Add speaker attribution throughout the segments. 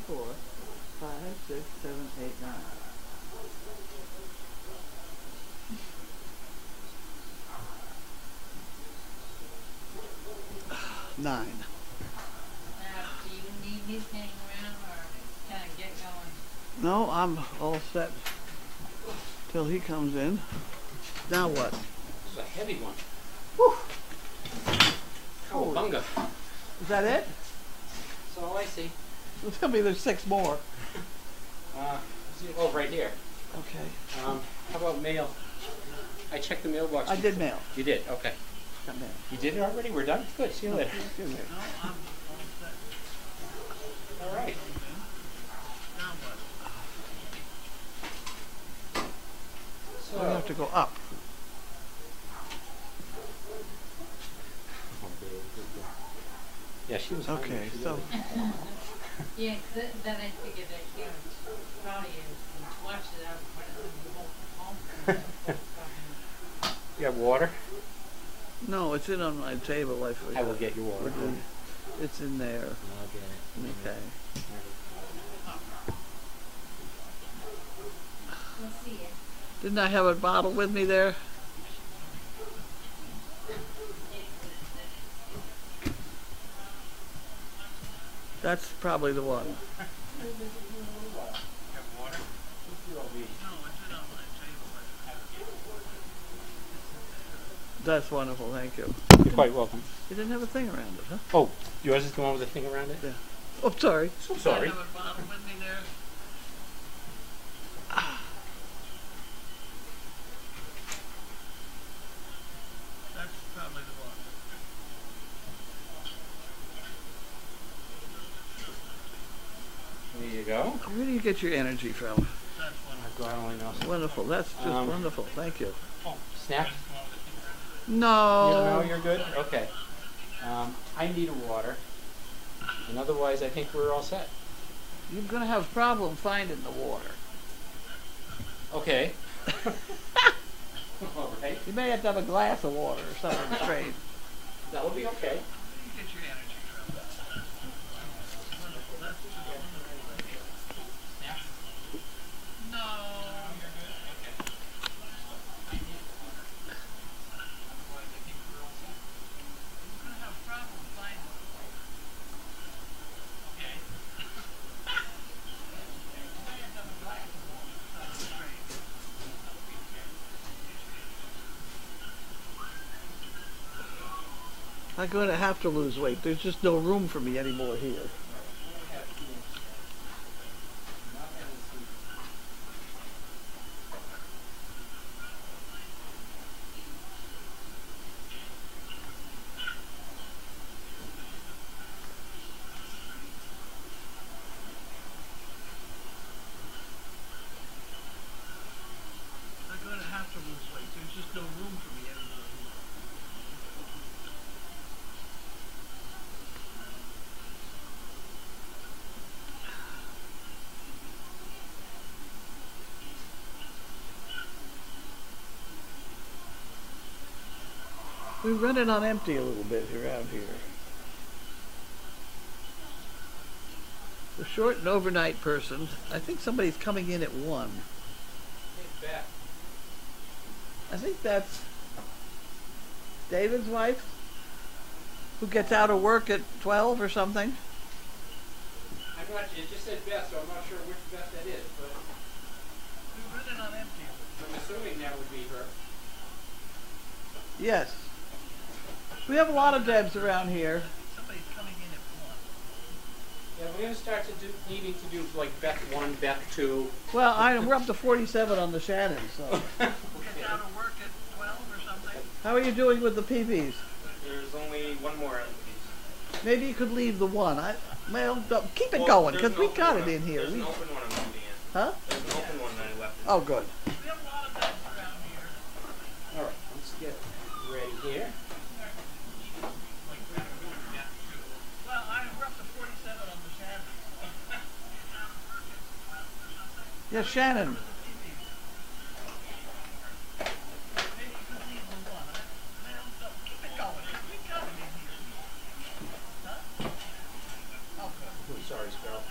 Speaker 1: 4, 5, 6, 7, 8, 9. 9.
Speaker 2: Now, do you need me hanging around or can I get going?
Speaker 1: No, I'm all set till he comes in. Now what?
Speaker 3: This is a heavy one.
Speaker 1: Whew.
Speaker 3: Cowabunga.
Speaker 1: Is that it?
Speaker 3: That's all I see.
Speaker 1: Tell me there's 6 more.
Speaker 3: Oh, right here.
Speaker 1: Okay.
Speaker 3: How about mail? I checked the mailbox.
Speaker 1: I did mail.
Speaker 3: You did? Okay.
Speaker 1: Got mail.
Speaker 3: You did it already? We're done? Good. See you later.
Speaker 1: Excuse me.
Speaker 3: All right.
Speaker 1: So we have to go up.
Speaker 3: Yeah, she was hungry.
Speaker 1: Okay,
Speaker 3: She
Speaker 1: so
Speaker 3: did.
Speaker 2: Yeah, 'cause then I figured that, you know, probably you watch it out when you won't home.
Speaker 3: You got water?
Speaker 1: no, it's in on my table. I forgot.
Speaker 3: I will get you water.
Speaker 1: It's in there.
Speaker 3: I'll get it.
Speaker 1: Okay.
Speaker 2: We'll see you.
Speaker 1: Didn't I have a bottle with me there? That's probably the one. That's wonderful, thank you.
Speaker 3: You're quite welcome.
Speaker 1: You didn't have a thing around it, huh?
Speaker 3: Oh, yours is the one with the thing around it?
Speaker 1: Yeah. Oh, sorry.
Speaker 3: So sorry.
Speaker 1: I have a bottle with me there. That's probably the one.
Speaker 3: There you go.
Speaker 1: Where do you get your energy from?
Speaker 3: God only knows.
Speaker 1: Wonderful. That's just wonderful. Thank you.
Speaker 3: Oh, snack?
Speaker 1: No.
Speaker 3: No, you're good? Okay. I need a water. And otherwise, I think we're all set.
Speaker 1: You're going to have a problem finding the water.
Speaker 3: Okay. All right.
Speaker 1: You may have to have a glass of water or something strange.
Speaker 3: That will be okay.
Speaker 1: Get your energy from. No. I'm going to have to lose weight. There's just no room for me anymore here. I'm going to have to lose weight. There's just no room for me anymore here. We run it on empty a little bit around here. The short and overnight person, I think somebody's coming in at 1. I think that's David's wife, who gets out of work at 12 or something.
Speaker 3: I'm not, it just said Beth, so I'm not sure which Beth that is, but
Speaker 1: We run it on empty.
Speaker 3: I'm assuming that would be her.
Speaker 1: Yes. We have a lot of Debs around here.
Speaker 3: Yeah, we're going to start to needing to do like Beth 1, Beth 2.
Speaker 1: Well, we're up to 47 on the Shannon, so.
Speaker 3: Okay.
Speaker 1: Out of work at 12 or something. How are you doing with the PPs?
Speaker 3: There's only one more of these.
Speaker 1: Maybe you could leave the one. Keep it going, because we got it in here.
Speaker 3: There's an open one I'm leaving in.
Speaker 1: Huh?
Speaker 3: There's an open one that I left in.
Speaker 1: Oh, good.
Speaker 3: We have a lot of Debs around here. All right, let's get ready here.
Speaker 1: Well, we're up to 47 on the Shannon. Yes, Shannon.
Speaker 3: Sorry, Sparrow.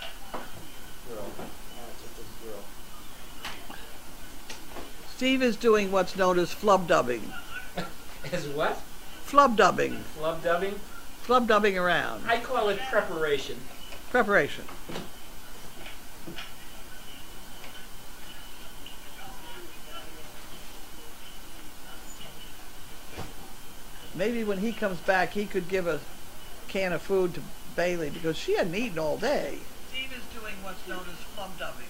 Speaker 1: Steve is doing what's known as flub dubbing.
Speaker 3: As what?
Speaker 1: Flub dubbing.
Speaker 3: Flub dubbing?
Speaker 1: Flub dubbing around.
Speaker 3: I call it preparation.
Speaker 1: Preparation. Maybe when he comes back, he could give a can of food to Bailey because she hadn't eaten all day. Steve is doing what's known as flub dubbing.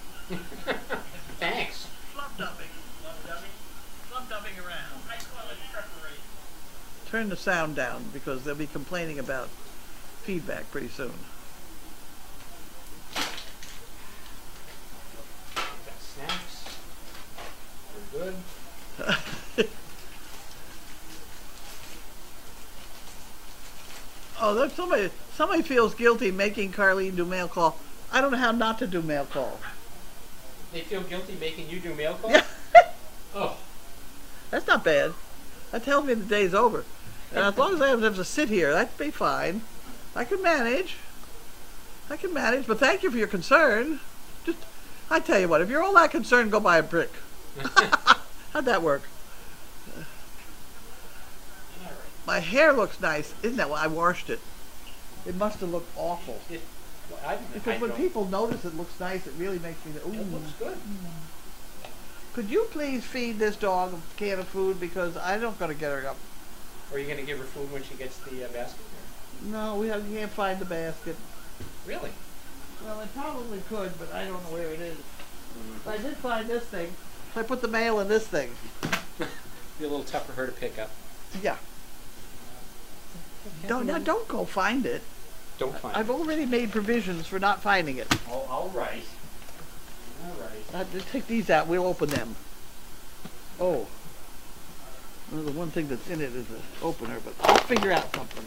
Speaker 3: Thanks.
Speaker 1: Flub dubbing.
Speaker 3: Flub dubbing?
Speaker 1: Flub dubbing around.
Speaker 3: I call it preparation.
Speaker 1: Turn the sound down because they'll be complaining about feedback pretty soon.
Speaker 3: Got snacks. We're good.
Speaker 1: Oh, there's somebody feels guilty making Carlene do mail call. I don't know how not to do mail call.
Speaker 3: They feel guilty making you do mail calls?
Speaker 1: Yeah.
Speaker 3: Oh.
Speaker 1: That's not bad. That tells me the day's over. And as long as I have to sit here, that'd be fine. I can manage. But thank you for your concern. Just, I tell you what, if you're all that concerned, go buy a brick. How'd that work? My hair looks nice. Isn't that why I washed it? It must have looked awful. Because when people notice it looks nice, it really makes me think, ooh.
Speaker 3: It looks good.
Speaker 1: Could you please feed this dog a can of food because I'm not going to get her up.
Speaker 3: Or are you going to give her food when she gets the basket?
Speaker 1: No, we can't find the basket.
Speaker 3: Really?
Speaker 1: Well, I probably could, but I don't know where it is. But I did find this thing. So I put the mail in this thing.
Speaker 3: Be a little tough for her to pick up.
Speaker 1: Yeah. Don't go find it.
Speaker 3: Don't find
Speaker 1: I've
Speaker 3: it.
Speaker 1: already made provisions for not finding it.
Speaker 3: Oh, all right. All right.
Speaker 1: Just take these out. We'll open them. Oh. Well, the one thing that's in it is an opener, but I'll figure out something.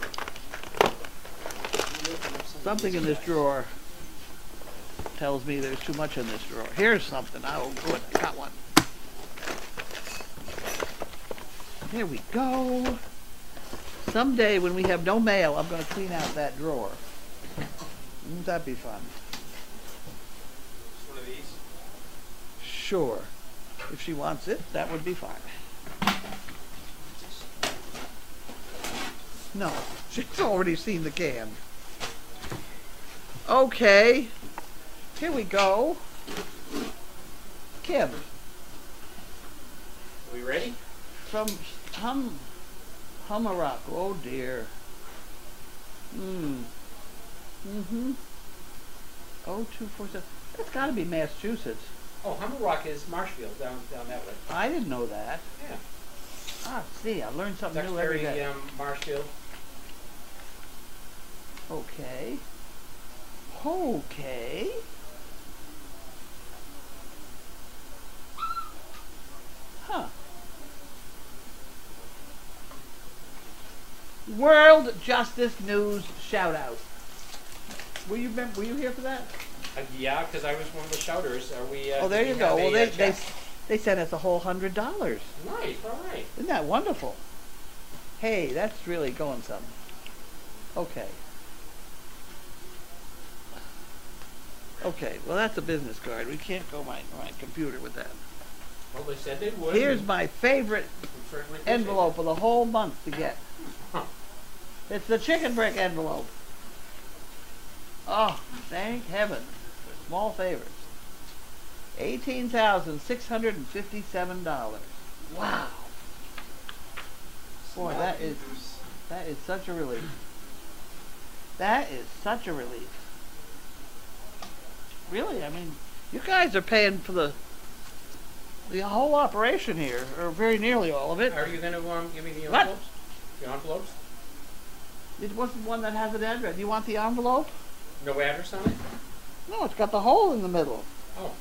Speaker 1: Something in this drawer tells me there's too much in this drawer. Here's something. Oh, good. Got one. There we go. Someday when we have no mail, I'm going to clean out that drawer. Wouldn't that be fun?
Speaker 3: One of these?
Speaker 1: Sure. If she wants it, that would be fine. No, she's already seen the can. Okay. Here we go. Kim.
Speaker 3: Are we ready?
Speaker 1: From Hummerock. Oh dear. Mm-hmm. 0247. That's got to be Massachusetts.
Speaker 3: Oh, Hummerock is Marshfield down that way.
Speaker 1: I didn't know that.
Speaker 3: Yeah.
Speaker 1: Ah, see, I learned something new every
Speaker 3: Duxbury,
Speaker 1: day.
Speaker 3: Marshfield.
Speaker 1: Okay. Okay. Huh. World Justice News shout out. Were you here for that?
Speaker 3: Yeah, because I was one of the shouters. Are we?
Speaker 1: Oh, there
Speaker 3: do
Speaker 1: you
Speaker 3: we
Speaker 1: go.
Speaker 3: have
Speaker 1: Well,
Speaker 3: a, check?
Speaker 1: they sent us a whole $100.
Speaker 3: Nice. All right.
Speaker 1: Isn't that wonderful? Hey, that's really going some. Okay. Okay, well that's a business card. We can't go my computer with that.
Speaker 3: Well, they said they would.
Speaker 1: Here's my favorite envelope of the whole month to get.
Speaker 3: Huh.
Speaker 1: It's the chicken brick envelope. Oh, thank heaven. Small favors. $18,657. Wow. Boy, that is such a relief. That is such a relief. Really, I mean, you guys are paying for the whole operation here, or very nearly all of it.
Speaker 3: Are you going to give me the
Speaker 1: What?
Speaker 3: envelopes? The envelopes?
Speaker 1: It wasn't one that has an address. You want the envelope?
Speaker 3: No address on it?
Speaker 1: No, it's got the hole in the middle.
Speaker 3: Oh.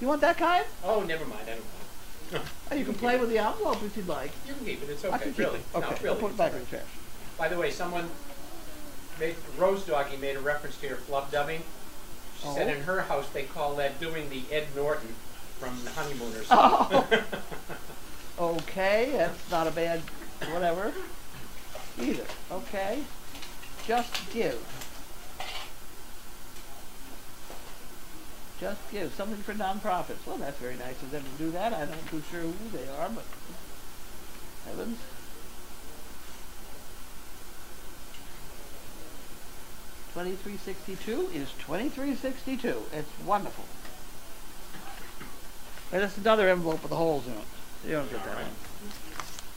Speaker 1: You want that kind?
Speaker 3: Oh, never mind. I don't want it.
Speaker 1: Oh, you can play with the envelope if you'd like.
Speaker 3: You can keep it. It's
Speaker 1: I
Speaker 3: okay.
Speaker 1: can keep
Speaker 3: Really?
Speaker 1: it. Okay,
Speaker 3: No,
Speaker 1: I'll
Speaker 3: really.
Speaker 1: put it back in the trash.
Speaker 3: By the way, someone Rose Doggy made a reference to your flub dubbing. She said
Speaker 1: Oh.
Speaker 3: in her house they call that doing the Ed Norton from The Honeymooners.
Speaker 1: Oh. Okay, that's not a bad whatever either. Okay. Just give. Just give something for nonprofits. Well, that's very nice of them to do that. I'm not too sure who they are, but heavens. $23.62 is $23.62. It's wonderful. And that's another envelope with the holes in it. You don't get that one.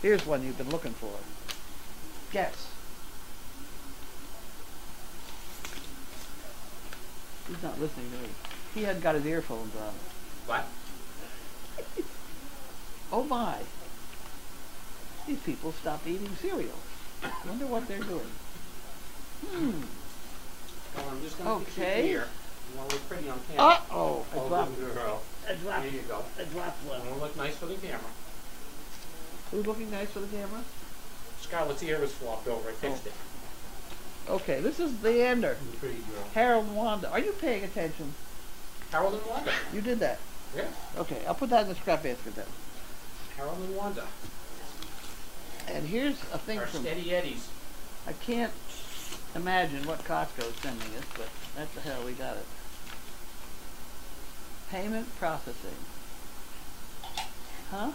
Speaker 1: Here's one you've been looking for. Guess. He's not listening to me. He hadn't got his earphones on.
Speaker 3: What?
Speaker 1: Oh my. These people stopped eating cereal. I wonder what they're doing.
Speaker 3: Well, I'm just going to put you
Speaker 1: Okay.
Speaker 3: here. You want to look pretty on camera.
Speaker 1: Uh-oh. I
Speaker 3: Oh,
Speaker 1: dropped,
Speaker 3: good girl.
Speaker 1: I dropped,
Speaker 3: There you go.
Speaker 1: I dropped one.
Speaker 3: I want to look nice for the camera.
Speaker 1: Who's looking nice for the camera?
Speaker 3: Scarlett's ear was flopped over. I fixed it.
Speaker 1: Okay, this is Leander.
Speaker 3: Pretty girl.
Speaker 1: Harold and Wanda. Are you paying attention?
Speaker 3: Harold and Wanda.
Speaker 1: You did that.
Speaker 3: Yeah.
Speaker 1: Okay, I'll put that in the scrap basket then.
Speaker 3: Harold and Wanda.
Speaker 1: And here's a thing
Speaker 3: Our
Speaker 1: from...
Speaker 3: steady eddies.
Speaker 1: I can't imagine what Costco's sending us, but that's the hell we got it. Payment processing. Huh?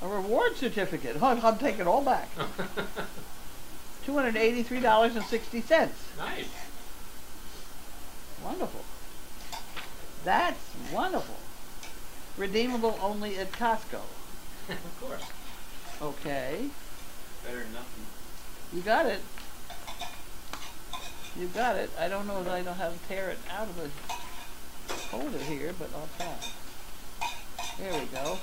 Speaker 1: A reward certificate. Oh, I'm taking it all back. $283.60.
Speaker 3: Nice.
Speaker 1: Wonderful. That's wonderful. Redeemable only at Costco.
Speaker 3: Of course.
Speaker 1: Okay.
Speaker 3: Better than nothing.
Speaker 1: You got it. You got it. I don't know if I know how to tear it out of the holder here, but I'll try. There we go.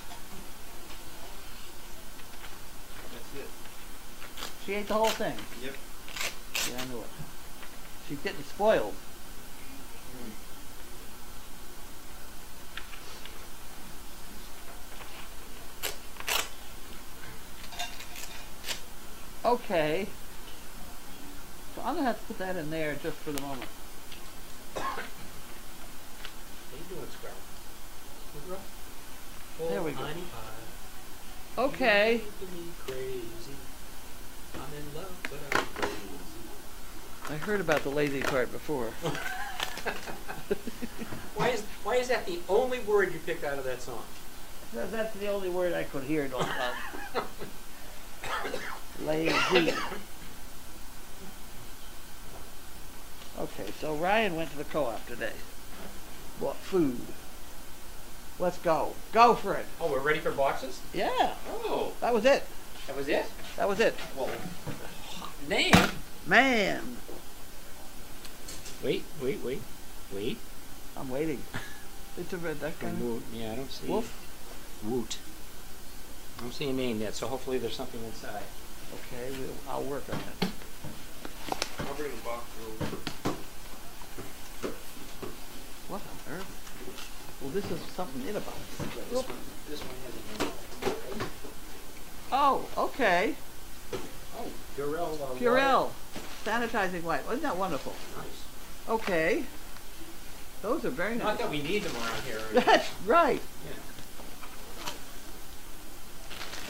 Speaker 3: That's it.
Speaker 1: She ate the whole thing.
Speaker 3: Yep.
Speaker 1: Yeah, I knew it. She's getting spoiled. Okay. So I'm gonna have to put that in there just for the moment.
Speaker 3: How you doing, Scarlett? Good girl?
Speaker 1: There we go.
Speaker 3: Honey pie.
Speaker 1: Okay.
Speaker 3: You're making me crazy. I'm in love, but I'm crazy.
Speaker 1: I heard about the lazy cart before.
Speaker 3: Why is that the only word you picked out of that song?
Speaker 1: That's the only word I could hear. Lazy. Okay, so Ryan went to the co-op today. Bought food. Let's go. Go for it.
Speaker 3: Oh, we're ready for boxes?
Speaker 1: Yeah,
Speaker 3: Oh,
Speaker 1: that was it.
Speaker 3: that was it?
Speaker 1: That was it.
Speaker 3: Well, name.
Speaker 1: Man,
Speaker 3: Wait.
Speaker 1: I'm waiting. It's a red duck kind of.
Speaker 3: Woot. Yeah, I don't see.
Speaker 1: Wolf?
Speaker 3: Woot. I don't see a name yet, so hopefully there's something inside.
Speaker 1: Okay, I'll work on it.
Speaker 3: I'll bring the box over.
Speaker 1: What on earth? Well, this is something in a box.
Speaker 3: This one has a name.
Speaker 1: Oh, okay.
Speaker 3: Oh, Purell.
Speaker 1: Purell. Sanitizing wipe. Isn't that wonderful?
Speaker 3: Nice.
Speaker 1: Okay. Those are very
Speaker 3: Not
Speaker 1: nice.
Speaker 3: that we need them around here.
Speaker 1: That's right.
Speaker 3: Yeah.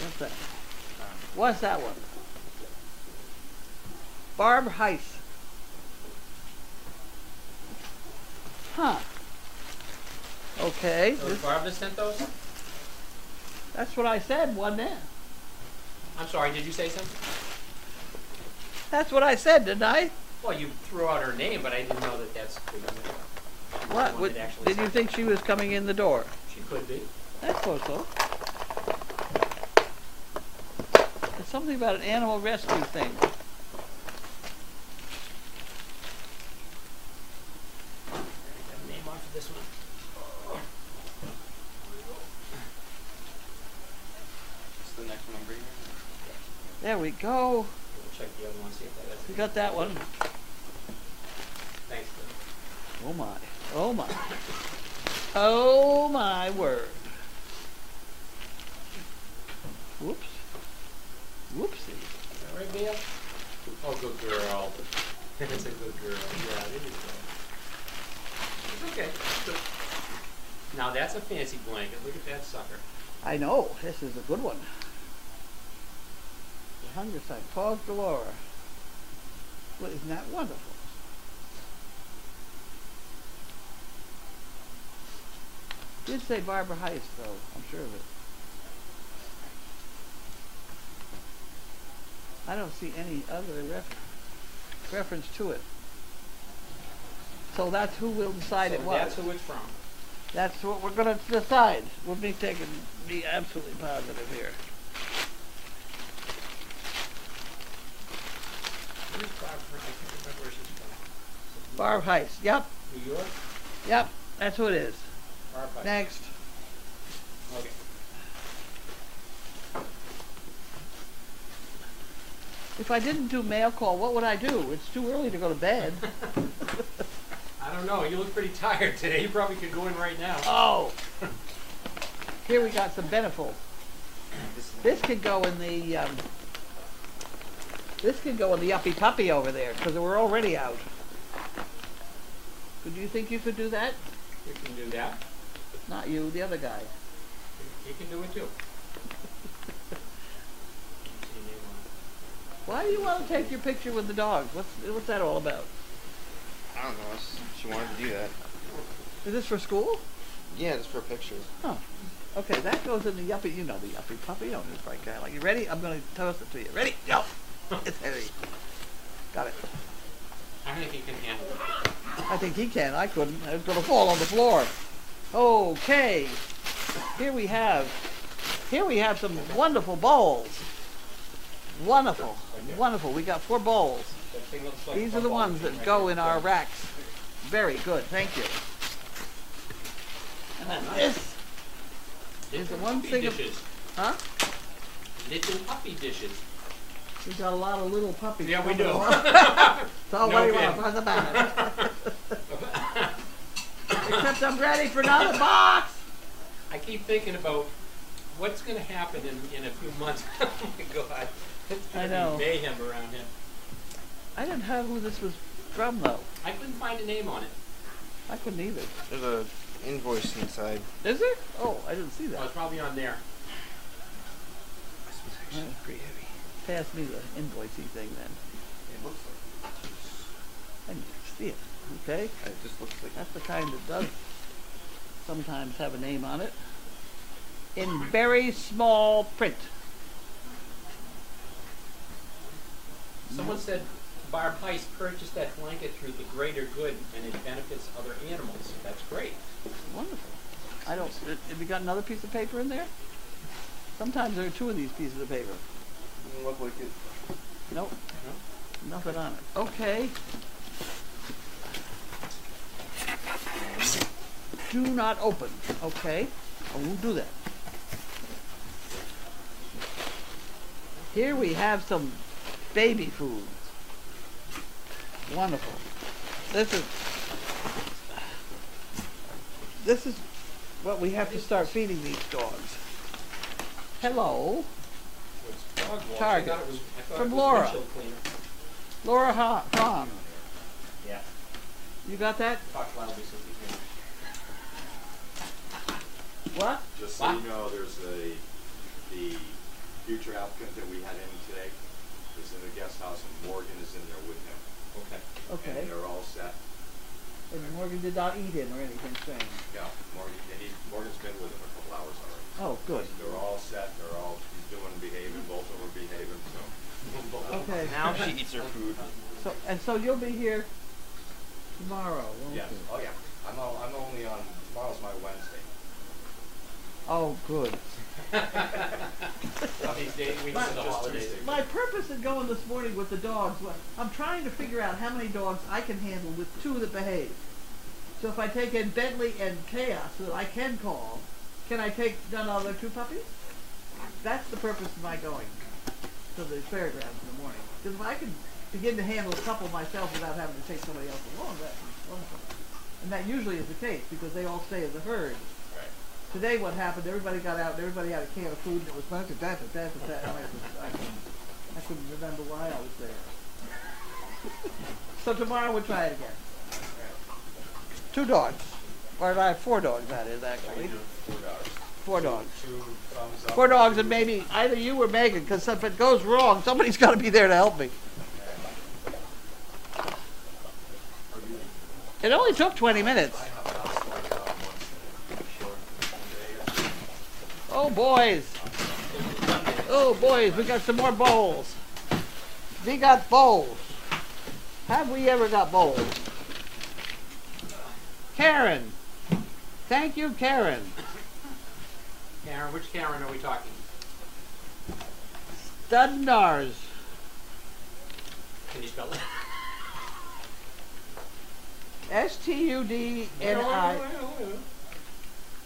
Speaker 1: What's that? What's that one? Barb Heiss. Huh. Okay.
Speaker 3: So Barb that sent those?
Speaker 1: That's what I said, wasn't it?
Speaker 3: I'm sorry, did you say something?
Speaker 1: That's what I said, didn't I?
Speaker 3: Well, you threw out her name, but I didn't know that that's the
Speaker 1: What?
Speaker 3: one that actually
Speaker 1: Did you
Speaker 3: sent
Speaker 1: think she was coming in the door?
Speaker 3: it. She could be.
Speaker 1: I suppose so. There's something about an animal rescue thing.
Speaker 3: Got a name off of this one. It's the next one I'm bringing.
Speaker 1: There we go.
Speaker 3: We'll check the other one, see if that has.
Speaker 1: We got that one.
Speaker 3: Thanks, Lynn.
Speaker 1: Oh my. Oh my. Oh my word. Whoops. Whoopsie.
Speaker 3: All right, Bea? Oh, good girl. It's a good girl. Yeah, it is good. It's okay. It's good. Now that's a fancy blanket. Look at that sucker.
Speaker 1: I know. This is a good one. The hunger sign. Paws galore. Well, isn't that wonderful? Did say Barbara Heist, though. I'm sure of it. I don't see any other reference to it. So that's who will decide
Speaker 3: So
Speaker 1: it was.
Speaker 3: that's who it's from.
Speaker 1: That's what we're going to decide. We'll be absolutely positive here.
Speaker 3: Where's Barb from? I can't remember where she's from.
Speaker 1: Barb Heist. Yep.
Speaker 3: New York?
Speaker 1: Yep. That's who it is.
Speaker 3: Barb Heist.
Speaker 1: Next.
Speaker 3: Okay.
Speaker 1: If I didn't do mail call, what would I do? It's too early to go to bed.
Speaker 3: I don't know. You look pretty tired today. You probably could go in right now.
Speaker 1: Oh. Here we got some Beneful. This could go in the Uppy Puppy over there because we're already out. Do you think you could do that?
Speaker 3: You can do that.
Speaker 1: Not you, the other guy.
Speaker 3: You can do it too.
Speaker 1: Why do you want to take your picture with the dogs? What's that all about?
Speaker 4: I don't know. She wanted to do that.
Speaker 1: Is this for school?
Speaker 4: Yeah, just for a picture.
Speaker 1: Oh. Okay, that goes in the Yuppie. You know the Yuppie Puppy. You know this right guy. Like, you ready? I'm going to toss it to you. Ready? Go. It's heavy. Got it.
Speaker 3: I think he can handle it.
Speaker 1: I think he can. I couldn't. I was going to fall on the floor. Okay. Here we have some wonderful bowls. Wonderful. Wonderful. We got 4 bowls.
Speaker 3: That thing looks like
Speaker 1: These are the
Speaker 3: football
Speaker 1: ones
Speaker 3: machine
Speaker 1: that
Speaker 3: right
Speaker 1: go
Speaker 3: there.
Speaker 1: in our racks. Very good. Thank you. And then this is the one
Speaker 3: Puppy
Speaker 1: thing of,
Speaker 3: dishes.
Speaker 1: huh?
Speaker 3: Little puppy dishes.
Speaker 1: We got a lot of little puppies.
Speaker 3: Yeah, we
Speaker 1: coming
Speaker 3: do.
Speaker 1: along. So
Speaker 3: No
Speaker 1: what do you
Speaker 3: kidding.
Speaker 1: want? What's the matter? Except I'm ready for another box.
Speaker 3: I keep thinking about what's going to happen in a few months. Oh my God. It's
Speaker 1: I
Speaker 3: going
Speaker 1: know.
Speaker 3: to be mayhem around here.
Speaker 1: I didn't know who this was from though.
Speaker 3: I couldn't find a name on it.
Speaker 1: I couldn't either.
Speaker 4: There's a invoice inside.
Speaker 1: Is there? Oh, I didn't see
Speaker 3: Oh,
Speaker 1: that.
Speaker 3: it's probably on there.
Speaker 4: This was actually pretty heavy.
Speaker 1: Pass me the invoicey thing then.
Speaker 4: It looks like.
Speaker 1: I need to see it. Okay.
Speaker 4: It just looks like.
Speaker 1: That's the kind that does sometimes have a name on it. In very small print.
Speaker 3: Someone said Barb Heist purchased that blanket through the greater good and it benefits other animals. That's great.
Speaker 1: Wonderful. I don't. Have you got another piece of paper in there? Sometimes there are 2 of these pieces of paper.
Speaker 4: Doesn't look like it.
Speaker 1: Nope. Nothing on it. Okay. Do not open. Okay. I won't do that. Here we have some baby food. Wonderful. This is what we have to start feeding these dogs. Hello.
Speaker 3: It's dog wash.
Speaker 1: Target.
Speaker 3: I thought
Speaker 1: From
Speaker 3: it was
Speaker 1: Laura.
Speaker 3: windshield cleaner.
Speaker 1: Laura Hahn.
Speaker 3: Yeah.
Speaker 1: You got that?
Speaker 3: Talk loudly so we can.
Speaker 1: What?
Speaker 5: Just so you know, there's the future applicant that we had in today is in the guest house, and Morgan is in there with him.
Speaker 3: Okay.
Speaker 1: Okay.
Speaker 5: And they're all set.
Speaker 1: And Morgan did not eat him or anything strange.
Speaker 5: Yeah, Morgan's been with him a couple hours already.
Speaker 1: Oh, good.
Speaker 5: They're all set. He's doing behaving. Both of them are behaving. So.
Speaker 1: Okay.
Speaker 4: Now she eats her food.
Speaker 1: So you'll be here tomorrow, won't
Speaker 5: Yes.
Speaker 1: you?
Speaker 5: Oh yeah. I'm only on tomorrow's my Wednesday.
Speaker 1: Oh, good.
Speaker 3: Well, these days, weeks of the
Speaker 5: Just
Speaker 3: holidays.
Speaker 5: Tuesday.
Speaker 1: My purpose in going this morning with the dogs was I'm trying to figure out how many dogs I can handle with 2 that behave. So if I take in Bentley and Chaos, that I can call, can I take none other 2 puppies? That's the purpose of my going to the fairgrounds in the morning. Because if I can begin to handle a couple myself without having to take somebody else along, that's wonderful. And that usually is the case because they all stay as a herd. Today what happened, everybody got out and everybody had a can of food and it was that. I couldn't remember why I was there. So tomorrow we'll try it again. 2 dogs. Or I have 4 dogs, that is, actually. 4 dogs.
Speaker 5: 2 thumbs up.
Speaker 1: 4 dogs and maybe either you or Megan, because if it goes wrong, somebody's got to be there to help me. It only took 20 minutes. Oh, boys. Oh, boys, we got some more bowls. We got bowls. Have we ever got bowls? Karen. Thank you, Karen.
Speaker 3: Karen, which Karen are we talking?
Speaker 1: Studnars.
Speaker 3: Can you spell it?
Speaker 1: S-T-U-D-N-I.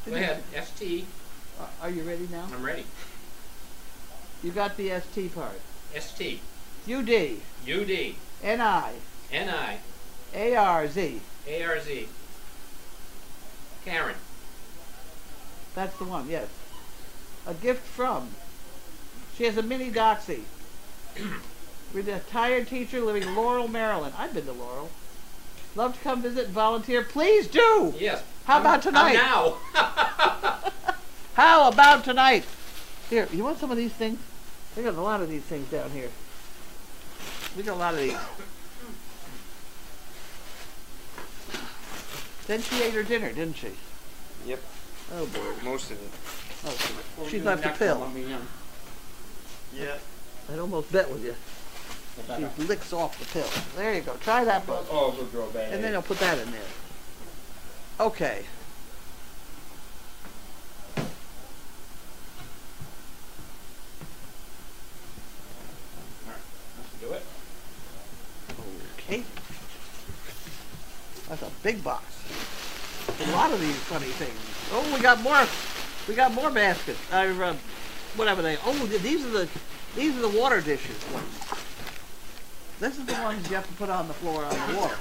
Speaker 3: Go ahead. S-T.
Speaker 1: Are you ready now?
Speaker 3: I'm ready.
Speaker 1: You got the S-T part.
Speaker 3: S-T.
Speaker 1: U-D.
Speaker 3: U-D.
Speaker 1: N-I.
Speaker 3: N-I.
Speaker 1: A-R-Z.
Speaker 3: A-R-Z. Karen.
Speaker 1: That's the one, yes. A gift from. She has a mini doxy. Retired teacher living in Laurel, Maryland. I've been to Laurel. Love to come visit and volunteer. Please do!
Speaker 3: Yes.
Speaker 1: How about tonight?
Speaker 3: Now.
Speaker 1: How about tonight? Here, you want some of these things? We got a lot of these things down here. We got a lot of these. Then she ate her dinner, didn't she?
Speaker 4: Yep.
Speaker 1: Oh boy.
Speaker 4: Most of it.
Speaker 1: Oh, she left a pill.
Speaker 4: Yeah.
Speaker 1: I'd almost bet with you. She licks off the pill. There you go. Try that bug.
Speaker 4: Oh, good girl, bad.
Speaker 1: And then I'll put that in there. Okay.
Speaker 3: Do it.
Speaker 1: Okay. That's a big box. A lot of these funny things. Oh, we got more. We got more baskets. Whatever they. Oh, these are the water dishes ones. This is the ones you have to put on the floor on the water,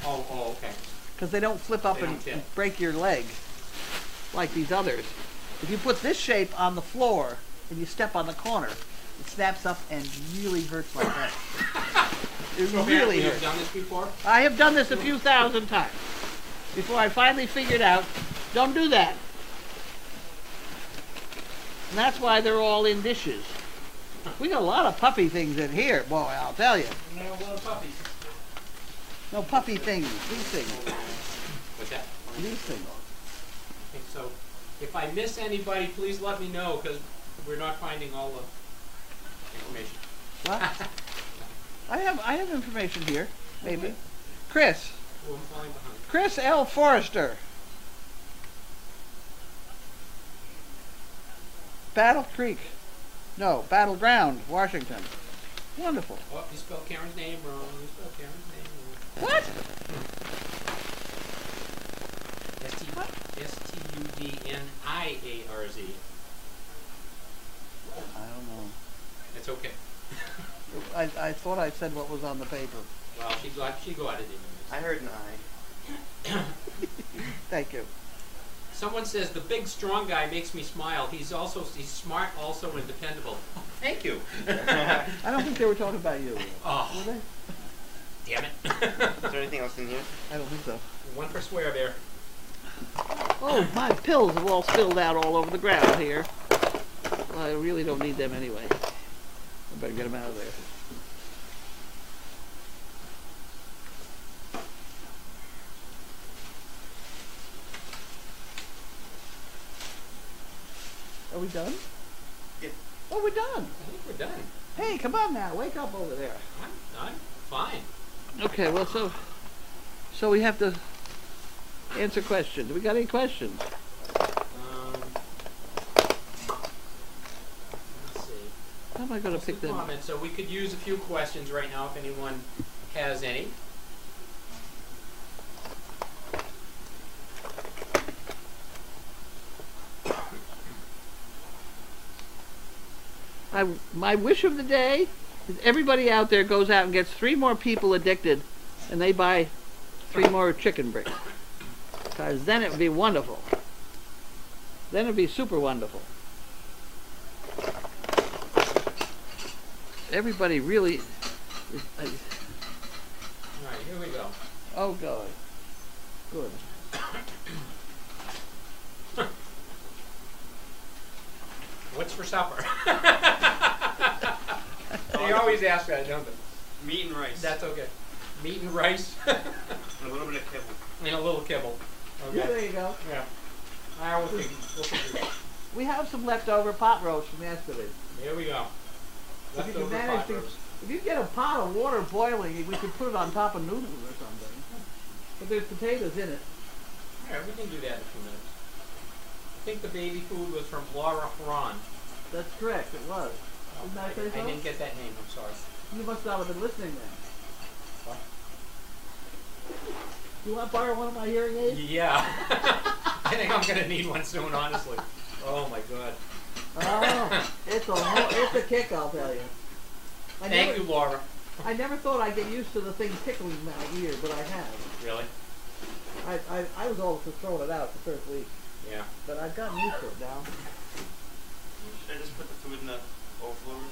Speaker 3: Oh, okay.
Speaker 1: because they don't flip up
Speaker 3: They don't
Speaker 1: and
Speaker 3: tip.
Speaker 1: break your leg like these others. If you put this shape on the floor and you step on the corner, it snaps up and really hurts like that. It
Speaker 3: So
Speaker 1: really
Speaker 3: apparently you've
Speaker 1: hurts.
Speaker 3: done this before?
Speaker 1: I have done this a few thousand times before I finally figured out, don't do that. And that's why they're all in dishes. We got a lot of puppy things in here, boy, I'll tell you.
Speaker 3: No, little puppies.
Speaker 1: No puppy things, these things,
Speaker 3: What's that?
Speaker 1: these things.
Speaker 3: Okay, so if I miss anybody, please let me know, because we're not finding all the information.
Speaker 1: What? I have information here, maybe. Chris.
Speaker 3: Oh, I'm falling behind.
Speaker 1: Chris L. Forrester. Battle Creek. No, Battleground, Washington. Wonderful.
Speaker 3: Oh, you spelled Karen's name wrong. You spelled Karen's name
Speaker 1: What?
Speaker 3: wrong. S-T-U-D-N-I-A-R-Z.
Speaker 1: I don't know.
Speaker 3: It's okay.
Speaker 1: I thought I said what was on the paper.
Speaker 3: Well, she got it in.
Speaker 4: I heard an I.
Speaker 1: Thank you.
Speaker 3: Someone says the big strong guy makes me smile. He's smart, also, and dependable. Oh, thank you.
Speaker 1: I don't think they were talking about you. Were
Speaker 3: Oh,
Speaker 1: they?
Speaker 3: damn it.
Speaker 4: Is there anything else in here?
Speaker 1: I don't think so.
Speaker 3: One for swear bear.
Speaker 1: Oh, my pills have all spilled out all over the ground here. Well, I really don't need them anyway. I better get them out of there. Are we done?
Speaker 4: Yeah.
Speaker 1: Oh, we're done.
Speaker 3: I think we're done.
Speaker 1: Hey, come on now. Wake up over there.
Speaker 3: I'm fine.
Speaker 1: Okay, well, so we have to answer questions. We got any questions?
Speaker 3: Let's see.
Speaker 1: How am I going to
Speaker 3: Mostly
Speaker 1: pick them?
Speaker 3: comments, so we could use a few questions right now if anyone has any.
Speaker 1: My wish of the day is everybody out there goes out and gets 3 more people addicted, and they buy 3 more chicken bricks. Because then it would be wonderful. Then it would be super wonderful. Everybody really...
Speaker 3: All right, here we go.
Speaker 1: Oh, God. Good.
Speaker 3: What's for supper? They always ask that, don't they?
Speaker 4: Meat and rice.
Speaker 3: That's okay. Meat and rice
Speaker 4: And a little bit of kibble.
Speaker 3: and a little kibble.
Speaker 1: Yeah,
Speaker 3: Okay.
Speaker 1: there you go.
Speaker 3: Yeah. We'll figure it out.
Speaker 1: we have some leftover pot roast from yesterday.
Speaker 3: There we go.
Speaker 1: If you can
Speaker 3: Leftover
Speaker 1: manage
Speaker 3: pot
Speaker 1: to,
Speaker 3: roast.
Speaker 1: if you get a pot of water boiling, we could put it on top of noodles or something. But there's potatoes in it.
Speaker 3: Alright, we can do that in a few minutes. I think the baby food was from Laura Haran.
Speaker 1: That's correct, it was.
Speaker 3: Oh,
Speaker 1: Didn't I say so?
Speaker 3: I didn't get that name, I'm sorry.
Speaker 1: You must not have been listening then.
Speaker 3: What?
Speaker 1: You want to borrow one of my hearing aids?
Speaker 3: Yeah. I think I'm gonna need one soon, honestly. Oh my god.
Speaker 1: Oh, it's a kick, I'll tell you.
Speaker 3: Thank you, Laura.
Speaker 1: I never thought I'd get used to the thing tickling my ear, but I have.
Speaker 3: Really?
Speaker 1: I was always just throwing it out the first week,
Speaker 3: Yeah.
Speaker 1: but I've gotten used to it now.
Speaker 4: Should I just put the food in the overflow room?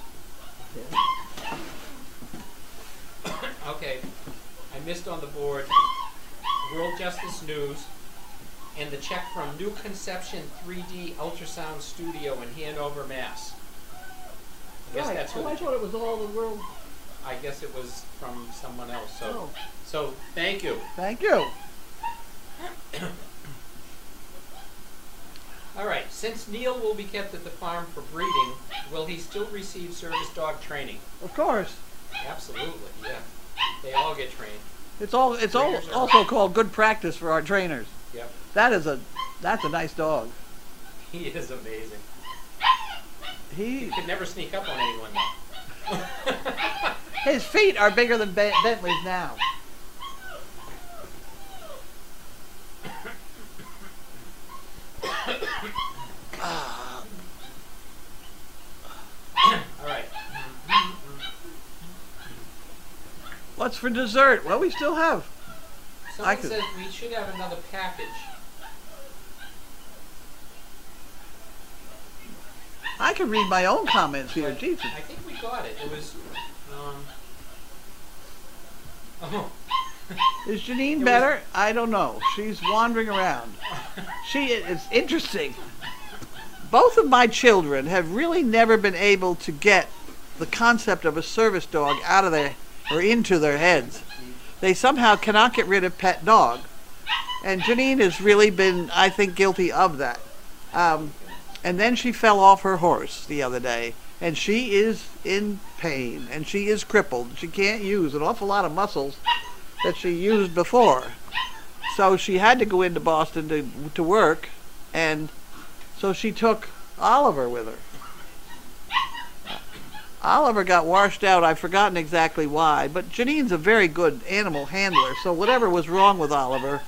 Speaker 1: Yeah.
Speaker 3: Okay. I missed on the board World Justice News and the check from New Conception 3D Ultrasound Studio in Hanover, Mass. I guess
Speaker 1: Right.
Speaker 3: that's who
Speaker 1: Oh,
Speaker 3: the
Speaker 1: I thought it was all the world.
Speaker 3: I guess it was from someone else.
Speaker 1: Oh,
Speaker 3: So thank you.
Speaker 1: thank you.
Speaker 3: All right. Since Neil will be kept at the farm for breeding, will he still receive service dog training?
Speaker 1: Of course.
Speaker 3: Absolutely. Yeah. They all get trained.
Speaker 1: It's also called good practice for our trainers.
Speaker 3: Yep.
Speaker 1: That's a nice dog.
Speaker 3: He is amazing.
Speaker 1: He
Speaker 3: He could never sneak up on anyone though.
Speaker 1: his feet are bigger than Bentley's now.
Speaker 3: All right.
Speaker 1: What's for dessert? Well, we still have.
Speaker 3: Someone
Speaker 1: could-
Speaker 3: says we should have another package.
Speaker 1: I can read my own comments here.
Speaker 3: But
Speaker 1: Jesus.
Speaker 3: I think we got it. It was. Oh.
Speaker 1: Is Janine
Speaker 3: was-
Speaker 1: better? I don't know. She's wandering around. It's interesting. Both of my children have really never been able to get the concept of a service dog out of their or into their heads. They somehow cannot get rid of pet dog. And Janine has really been, I think, guilty of that. And then she fell off her horse the other day, and she is in pain, and she is crippled. She can't use an awful lot of muscles that she used before. So she had to go into Boston to work, and so she took Oliver with her. Oliver got washed out. I've forgotten exactly why, but Janine's a very good animal handler, so whatever was wrong with Oliver,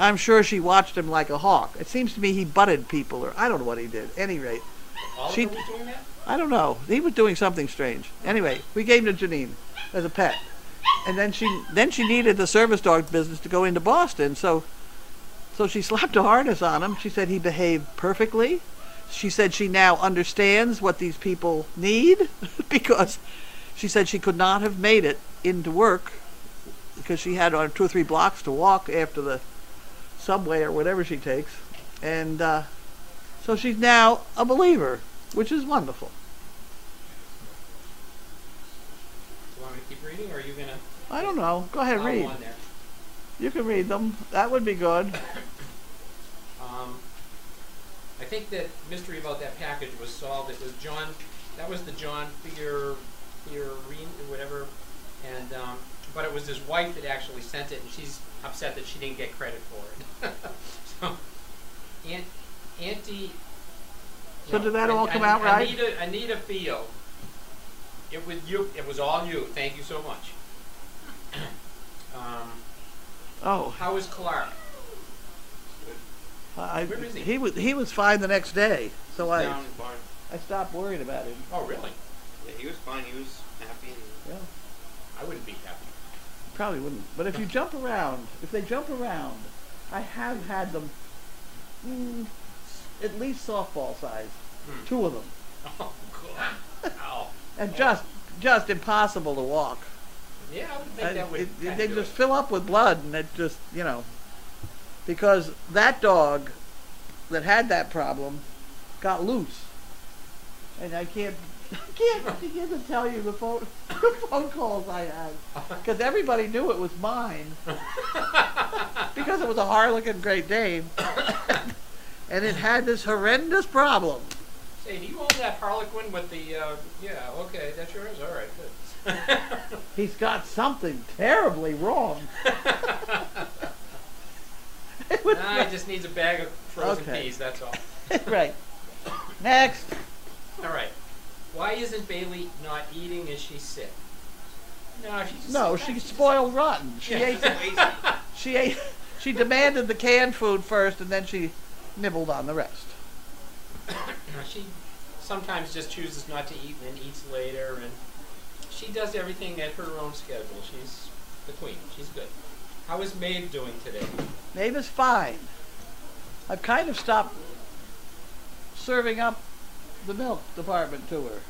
Speaker 1: I'm sure she watched him like a hawk. It seems to me he butted people, or I don't know what he did. At any rate,
Speaker 3: Oliver
Speaker 1: She-
Speaker 3: was doing that?
Speaker 1: I don't know. He was doing something strange. Anyway, we gave him to Janine as a pet. And then she needed the service dog business to go into Boston, so she slapped a harness on him. She said he behaved perfectly. She said she now understands what these people need because she said she could not have made it into work because she had 2 or 3 blocks to walk after the subway or whatever she takes. And so she's now a believer, which is wonderful.
Speaker 3: Do you want me to keep reading, or are you gonna?
Speaker 1: I don't know. Go ahead,
Speaker 3: I'll
Speaker 1: read.
Speaker 3: go on there.
Speaker 1: You can read them. That would be good.
Speaker 3: I think that mystery about that package was solved. It was John. That was the John Fiorine or whatever, and but it was his wife that actually sent it, and she's upset that she didn't get credit for it. So, Auntie.
Speaker 1: So did that all come out right?
Speaker 3: Anita Fio. It was you. It was all you. Thank you so much.
Speaker 1: Oh,
Speaker 3: How is Clark? Where is he?
Speaker 1: he was fine the next day, so
Speaker 4: Down
Speaker 1: I
Speaker 4: in the barn.
Speaker 1: stopped worrying about him.
Speaker 3: Oh, really?
Speaker 4: Yeah, he was fine. He was happy. And
Speaker 1: Yeah,
Speaker 3: I wouldn't be happy.
Speaker 1: probably wouldn't. But if they jump around, I have had them at least softball size, 2 of them,
Speaker 3: Oh, God. Ow.
Speaker 1: and just impossible to walk.
Speaker 3: Yeah, I would think that would.
Speaker 1: They
Speaker 3: kinda do
Speaker 1: just
Speaker 3: it.
Speaker 1: fill up with blood, and it just because that dog that had that problem got loose, and I can't begin to tell you the phone calls I had because everybody knew it was mine because it was a Harlequin Great Dane, and it had this horrendous problem.
Speaker 3: Say, do you own that Harlequin with the, yeah, okay, that's yours? All right, good.
Speaker 1: He's got something terribly wrong. It was
Speaker 3: Nah, he just needs a bag of frozen
Speaker 1: Okay.
Speaker 3: peas, that's all.
Speaker 1: right. Next.
Speaker 3: All right. Why isn't Bailey not eating? Is she sick? No, she's
Speaker 1: No, she's spoiled rotten. She ate. She ate. She demanded the canned food first, and then she nibbled on the rest.
Speaker 3: She sometimes just chooses not to eat and then eats later, and she does everything at her own schedule. She's the queen. She's good. How is Maeve doing today?
Speaker 1: Maeve is fine. I've kind of stopped serving up the milk department to her.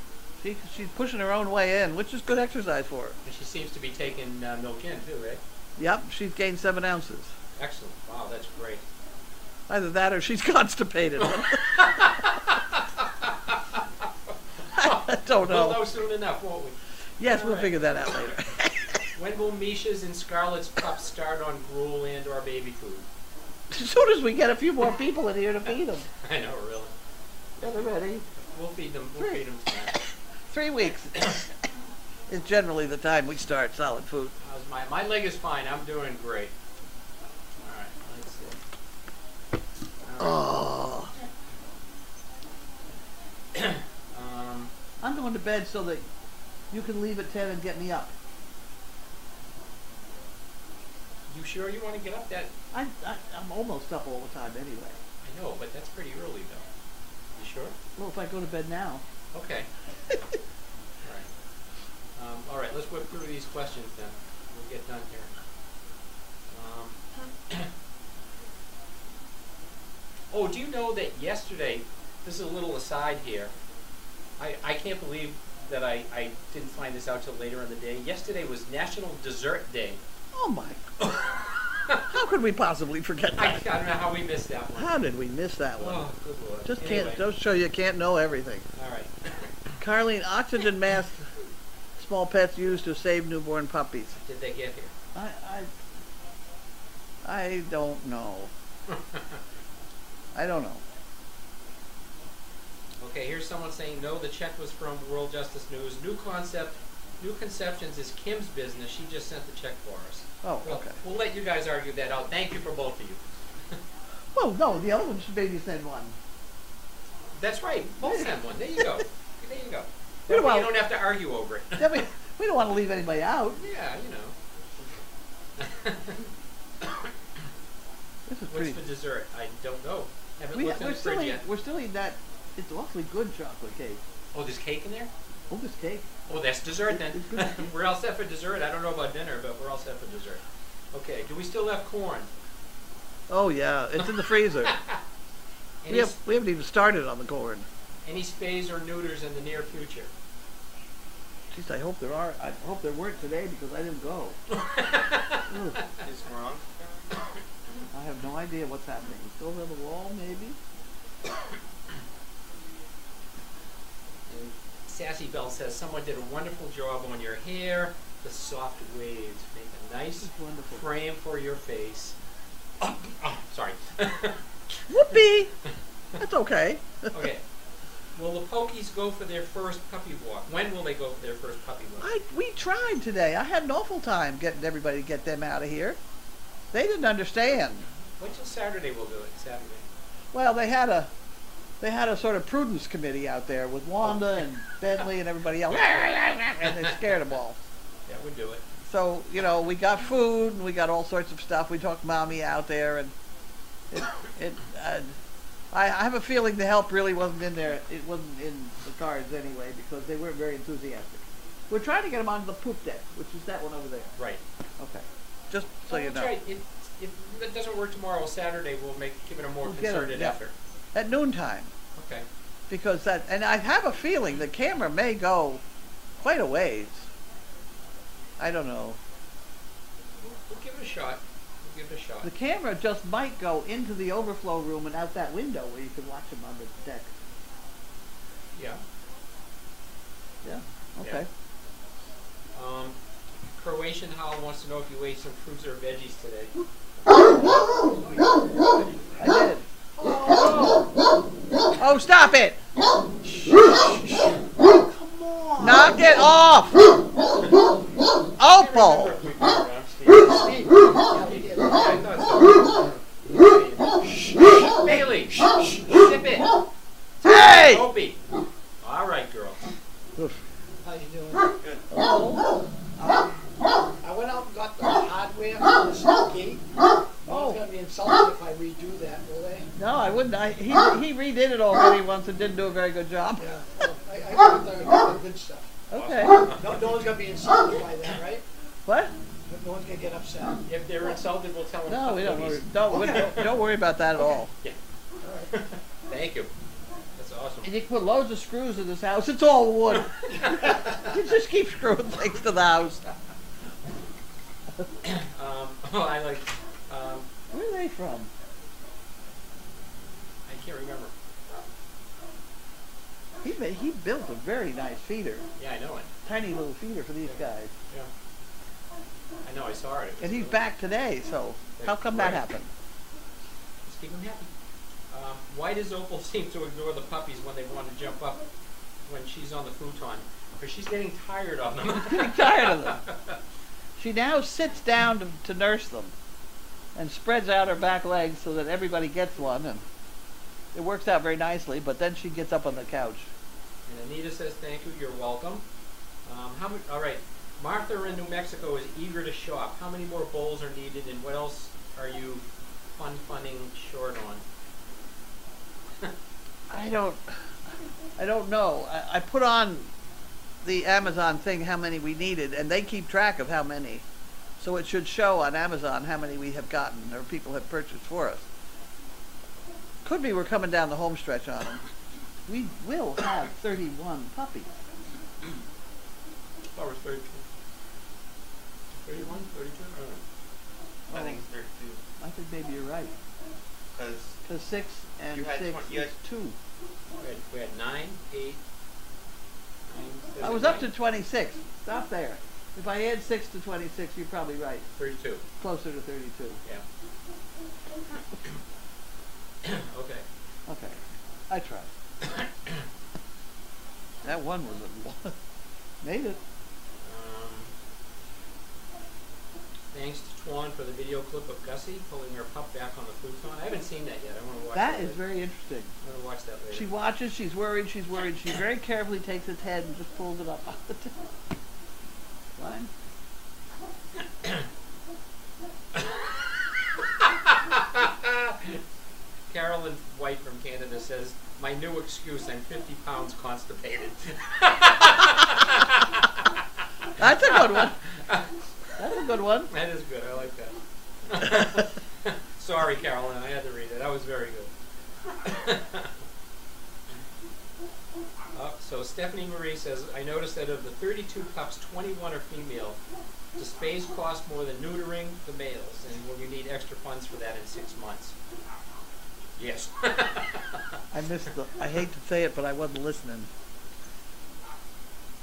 Speaker 1: She's pushing her own way in, which is good exercise for her.
Speaker 3: And she seems to be taking milk in too, right?
Speaker 1: Yep, she's gained 7 ounces.
Speaker 3: Excellent. Wow, that's great.
Speaker 1: Either that or she's constipated. I don't
Speaker 3: We'll
Speaker 1: know.
Speaker 3: know soon enough, won't we?
Speaker 1: Yes,
Speaker 3: All
Speaker 1: we'll
Speaker 3: right.
Speaker 1: figure that out later.
Speaker 3: When will Misha's and Scarlett's pups start on gruel and or baby food?
Speaker 1: As soon as we get a few more people in here to feed them.
Speaker 3: I know, really.
Speaker 1: Get them ready.
Speaker 3: We'll feed them. We'll feed them tonight.
Speaker 1: 3 weeks is generally the time we start solid food.
Speaker 3: How's my leg is fine. I'm doing great. All right, let's see. All
Speaker 1: Oh,
Speaker 3: right.
Speaker 1: I'm going to bed so that you can leave at 10 and get me up.
Speaker 3: You sure you want to get up that?
Speaker 1: I'm almost up all the time anyway.
Speaker 3: I know, but that's pretty early though. You sure?
Speaker 1: Well, if I go to bed now.
Speaker 3: Okay. All right, let's whip through these questions then. We'll get done here. Oh, do you know that yesterday, this is a little aside here, I can't believe that I didn't find this out till later in the day. Yesterday was National Dessert Day.
Speaker 1: Oh my. How could we possibly forget
Speaker 3: I
Speaker 1: that?
Speaker 3: don't know how we missed that one.
Speaker 1: How did we miss that one?
Speaker 3: Oh, good Lord.
Speaker 1: Just
Speaker 3: Anyway,
Speaker 1: can't, just show you can't know everything.
Speaker 3: All right.
Speaker 1: Carlene, oxygen mask small pets used to save newborn puppies.
Speaker 3: Did they get here?
Speaker 1: I don't know. I don't know.
Speaker 3: Okay, here's someone saying, no, the check was from World Justice News. New Conceptions is Kim's business. She just sent the check for us.
Speaker 1: Oh,
Speaker 3: Well,
Speaker 1: okay.
Speaker 3: We'll let you guys argue that out. Thank you for both of you.
Speaker 1: Well, no, the other one should maybe send one.
Speaker 3: That's right. Both send one. There you go. There you go.
Speaker 1: What
Speaker 3: That way you
Speaker 1: about-
Speaker 3: don't have to argue over it.
Speaker 1: I mean, we don't want to leave anybody out.
Speaker 3: Yeah, you know.
Speaker 1: This is
Speaker 3: What's
Speaker 1: pretty.
Speaker 3: for dessert? I don't know. Haven't
Speaker 1: We,
Speaker 3: looked in
Speaker 1: we're
Speaker 3: the
Speaker 1: still
Speaker 3: fridge
Speaker 1: eating.
Speaker 3: yet.
Speaker 1: We're still eating that. It's awfully good chocolate cake.
Speaker 3: Oh, there's cake in there?
Speaker 1: Oh, this cake.
Speaker 3: Oh, that's dessert then.
Speaker 1: It's good.
Speaker 3: We're all set for dessert. I don't know about dinner, but we're all set for dessert. Okay, do we still have corn?
Speaker 1: Oh yeah, it's in the freezer.
Speaker 3: Any,
Speaker 1: We haven't even started on the corn.
Speaker 3: any spays or neuters in the near future?
Speaker 1: Jeez, I hope there are. I hope there weren't today because I didn't go. Ugh,
Speaker 4: Is wrong.
Speaker 1: I have no idea what's happening. Still on the wall, maybe.
Speaker 3: And Sassy Bell says, someone did a wonderful job on your hair. The soft waves make a nice
Speaker 1: It's wonderful.
Speaker 3: frame for your face. Oh, sorry.
Speaker 1: Whoopee! That's okay.
Speaker 3: Okay. Will the Pokies go for their first puppy walk? When will they go for their first puppy walk?
Speaker 1: We tried today. I had an awful time getting everybody to get them out of here. They didn't understand.
Speaker 3: Wait till Saturday we'll do it. Saturday.
Speaker 1: Well, they had a sort of prudence committee out there with Wanda and Bentley and everybody else, and they scared them all.
Speaker 3: That would do it.
Speaker 1: So, you know, we got food and we got all sorts of stuff. We took Mommy out there, and I have a feeling the help really wasn't in there. It wasn't in the cards anyway because they weren't very enthusiastic. We're trying to get them onto the poop deck, which is that one over there.
Speaker 3: Right.
Speaker 1: Okay, just so
Speaker 3: Oh,
Speaker 1: you
Speaker 3: that's
Speaker 1: know.
Speaker 3: right. If it doesn't work tomorrow, Saturday we'll give it a more
Speaker 1: We'll get 'em,
Speaker 3: concerted
Speaker 1: yeah.
Speaker 3: effort.
Speaker 1: At noontime,
Speaker 3: Okay.
Speaker 1: because and I have a feeling the camera may go quite a ways. I don't know.
Speaker 3: We'll give it a shot. We'll give it a shot.
Speaker 1: The camera just might go into the overflow room and out that window where you can watch them on the deck.
Speaker 3: Yeah.
Speaker 1: Yeah. Okay.
Speaker 3: Croatian Howell wants to know if you ate some fruits or veggies today.
Speaker 1: I did. Oh, stop it!
Speaker 4: Come on.
Speaker 1: Knock it off! Opal!
Speaker 3: Bailey, sip it.
Speaker 1: Hey!
Speaker 3: Opie. All right, girl.
Speaker 6: How you doing?
Speaker 4: Good.
Speaker 6: I went out and got the hardware for the steel gate. No one's gonna be insulted if I redo that, will they?
Speaker 1: No, I wouldn't. He redid it already once and didn't do a very good job.
Speaker 6: Yeah, well, I got the good stuff.
Speaker 1: Okay.
Speaker 6: No one's gonna be insulted by that, right?
Speaker 1: What?
Speaker 6: No one's gonna get upset.
Speaker 3: If they're insulted, we'll tell them.
Speaker 1: No, we don't
Speaker 3: puppies.
Speaker 1: worry. Don't worry about that at all.
Speaker 3: Yeah.
Speaker 6: All right.
Speaker 3: Thank you. That's awesome.
Speaker 1: And you can put loads of screws in this house. It's all wood. You just keep screwing things to the house.
Speaker 3: I like.
Speaker 1: Where are they from?
Speaker 3: I can't remember.
Speaker 1: He built a very nice feeder.
Speaker 3: Yeah, I know it.
Speaker 1: Tiny little feeder for these guys.
Speaker 3: Yeah. I know. I saw it. It was
Speaker 1: And he's
Speaker 3: really-
Speaker 1: back today, so how come that happened?
Speaker 3: Just keep them happy. Why does Opal seem to ignore the puppies when they want to jump up when she's on the futon? Because she's getting tired of them.
Speaker 1: Getting tired of them. She now sits down to nurse them and spreads out her back legs so that everybody gets one, and it works out very nicely, but then she gets up on the couch.
Speaker 3: And Anita says, thank you, you're welcome. All right, Martha in New Mexico is eager to shop. How many more bowls are needed, and what else are you funding short on?
Speaker 1: I don't know. I put on the Amazon thing how many we needed, and they keep track of how many. So it should show on Amazon how many we have gotten or people have purchased for us. Could be we're coming down the home stretch on them. We will have 31 puppies.
Speaker 3: I was 32. 31, 32?
Speaker 4: I think it's 32.
Speaker 1: I think maybe you're right.
Speaker 4: Because
Speaker 1: 'Cause 6 and
Speaker 4: You had
Speaker 1: 6
Speaker 4: twen- you
Speaker 1: is
Speaker 4: had-
Speaker 1: 2.
Speaker 3: We had 9, 8, 9.
Speaker 1: I was up to 26. Stop there. If I add 6 to 26, you're probably right.
Speaker 3: 32.
Speaker 1: Closer to 32.
Speaker 3: Yeah. Okay.
Speaker 1: Okay. I tried. That one was made it.
Speaker 3: Thanks to Twan for the video clip of Gussie pulling her pup back on the futon. I haven't seen that yet. I want to watch that.
Speaker 1: That is
Speaker 3: later.
Speaker 1: very interesting.
Speaker 3: I'm going to watch that later.
Speaker 1: She watches, she's worried. She very carefully takes its head and just pulls it up off the tip. Fine.
Speaker 3: Carolyn White from Canada says, my new excuse, I'm 50 pounds constipated.
Speaker 1: That's a good one. That's a good one.
Speaker 3: That is good. I like that. Sorry, Carolyn. I had to read it. That was very good. So Stephanie Marie says, I noticed that of the 32 pups, 21 are female. Does space cost more than neutering the males? And will you need extra funds for that in 6 months? Yes.
Speaker 1: I hate to say it, but I wasn't listening.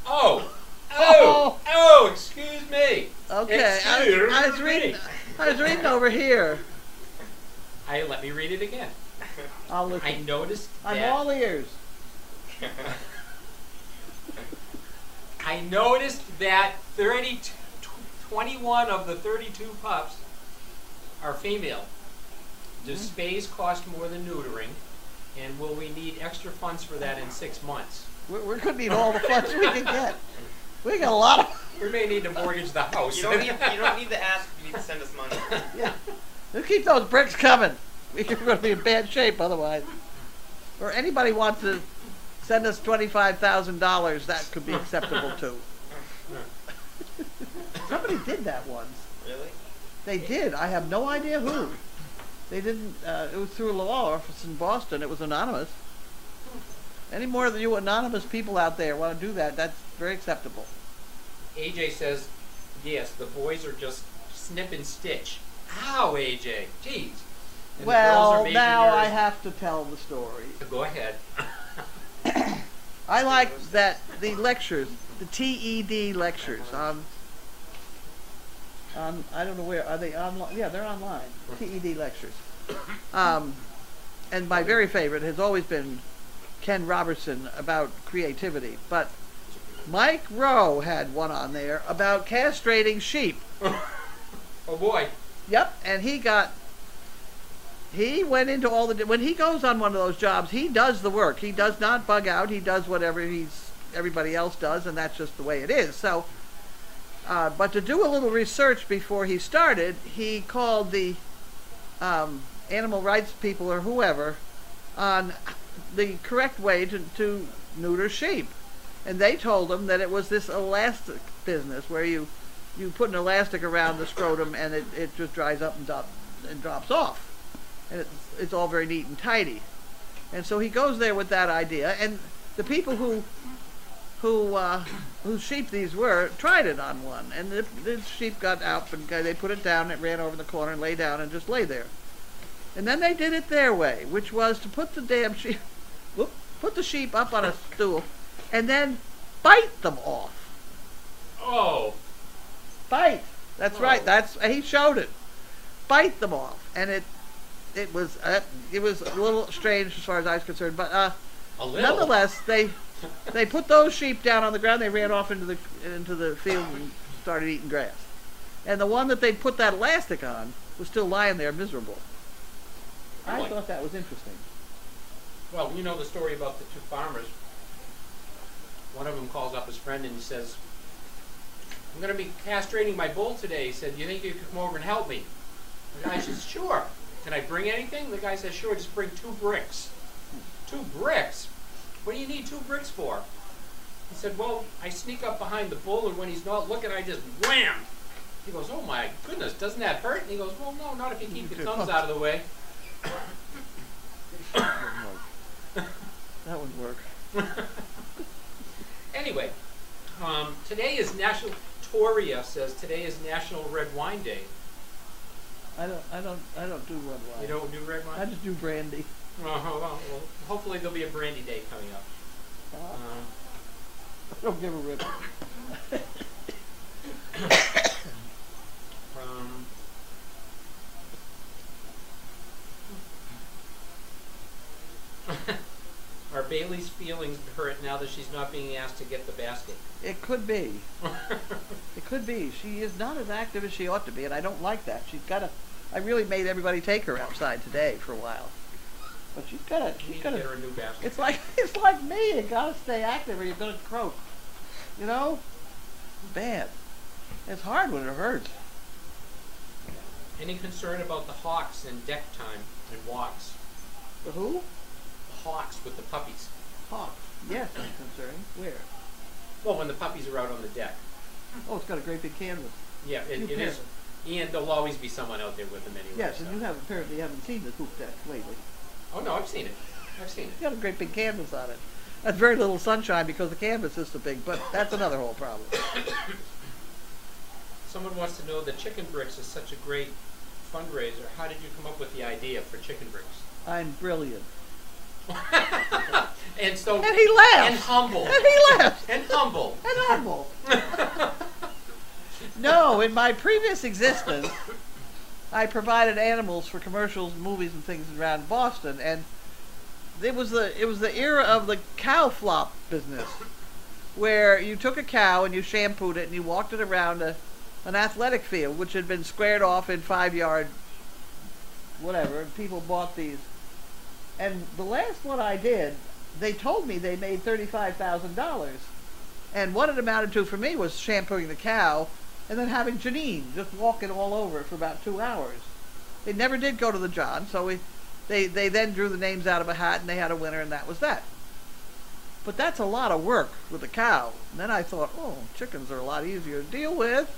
Speaker 3: Oh!
Speaker 1: Oh!
Speaker 3: Oh! Excuse me!
Speaker 1: Okay, I was reading over here.
Speaker 3: Let me read it again.
Speaker 1: I'll listen.
Speaker 3: I noticed
Speaker 1: I'm
Speaker 3: that...
Speaker 1: all ears.
Speaker 3: I noticed that 21 of the 32 pups are female. Does spays cost more than neutering? And will we need extra funds for that in 6 months?
Speaker 1: We're going to need all the funds we can get. We got a lot of...
Speaker 3: We may need to mortgage the house.
Speaker 4: you don't need to ask. You need to send us money.
Speaker 1: Yeah. We'll keep those bricks coming. We're going to be in bad shape otherwise. Or anybody wants to send us $25,000, that could be acceptable too. Somebody did that once.
Speaker 4: Really?
Speaker 1: They did. I have no idea who. They didn't, it was through a law office in Boston. It was anonymous. Any more of you anonymous people out there want to do that, that's very acceptable.
Speaker 3: AJ says, yes, the boys are just snip and stitch. Ow, AJ. Jeez. And the girls are
Speaker 1: Well,
Speaker 3: major
Speaker 1: now I
Speaker 3: nerds.
Speaker 1: have to tell the story.
Speaker 3: Go ahead.
Speaker 1: I like that the lectures, the TED lectures on I don't know where, are they online? Yeah, they're online, TED lectures. and my very favorite has always been Ken Robertson about creativity. But Mike Rowe had one on there about castrating sheep.
Speaker 3: Oh boy.
Speaker 1: Yep, and he went into all the, when he goes on one of those jobs, he does the work. He does not bug out. He does whatever everybody else does, and that's just the way it is. So, but to do a little research before he started, he called the animal rights people or whoever on the correct way to neuter sheep. And they told him that it was this elastic business where you put an elastic around the scrotum and it just dries up and drops off. And it's all very neat and tidy. And so he goes there with that idea, and the people whose sheep these were tried it on one, and the sheep got out and they put it down, it ran over the corner and lay down and just lay there. And then they did it their way, which was to put the damn sheep, put the sheep up on a stool and then bite them off.
Speaker 3: Oh.
Speaker 1: Bite. That's right. He showed it. Bite them off, and it was a little strange as far as I was concerned, but
Speaker 3: A little.
Speaker 1: nonetheless they put those sheep down on the ground. They ran off into the field and started eating grass. And the one that they put that elastic on was still lying there miserable. I
Speaker 3: Really?
Speaker 1: thought that was interesting.
Speaker 3: Well, you know the story about the two farmers. One of them calls up his friend and he says, "I'm going to be castrating my bull today." He said, "Do you think you could come over and help me?" The guy says, "Sure." "Can I bring anything?" The guy says, "Sure, just bring 2 bricks." 2 bricks? What do you need 2 bricks for? He said, "Well, I sneak up behind the bull, and when he's not looking, I just wham!" He goes, "Oh my goodness, doesn't that hurt?" And he goes, "Well, no, not if you keep your thumbs out of the way."
Speaker 1: That would work.
Speaker 3: Anyway, today is National, Toria says today is National Red Wine Day.
Speaker 1: I don't do red wine.
Speaker 3: You don't do red wine?
Speaker 1: I just do brandy.
Speaker 3: Well, hopefully there'll be a brandy day coming up.
Speaker 1: I don't give a rip. Are Bailey's feelings hurt now that she's not being asked to get the basket? It could be. It could be. She is not as active as she ought to be, and I don't like that. I really made everybody take her outside today for a while. But she's
Speaker 3: You need to get her a new basket.
Speaker 1: it's like me. You gotta stay active or you're gonna croak. You know? Bad. It's hard when it hurts.
Speaker 3: Any concern about the hawks and deck time and walks?
Speaker 1: The who?
Speaker 3: The hawks with the puppies.
Speaker 1: Hawk. Yes, I'm concerned. Where?
Speaker 3: Well, when the puppies are out on the deck.
Speaker 1: Oh, it's got a great big canvas.
Speaker 3: Yeah, it
Speaker 1: You
Speaker 3: is.
Speaker 1: can.
Speaker 3: And there'll always be someone out there with them anyway.
Speaker 1: Yes,
Speaker 3: so.
Speaker 1: and you apparently haven't seen the hoop deck lately.
Speaker 3: Oh no, I've seen it. I've seen it.
Speaker 1: It's got a great big canvas on it. That's very little sunshine because the canvas is so big, but that's another whole problem.
Speaker 3: Someone wants to know that Chicken Bricks is such a great fundraiser. How did you come up with the idea for Chicken Bricks?
Speaker 1: I'm brilliant.
Speaker 3: And so.
Speaker 1: And he laughed.
Speaker 3: And humble.
Speaker 1: And he laughed.
Speaker 3: And humble.
Speaker 1: And humble. No, in my previous existence, I provided animals for commercials, movies, and things around Boston, and it was the era of the cow flop business, where you took a cow and you shampooed it and you walked it around an athletic field, which had been squared off in 5-yard whatever, and people bought these. And the last one I did, they told me they made $35,000. And what it amounted to for me was shampooing the cow and then having Janine just walking all over it for about 2 hours. They never did go to the John, so they then drew the names out of a hat and they had a winner and that was that. But that's a lot of work with a cow. And then I thought, oh, chickens are a lot easier to deal with.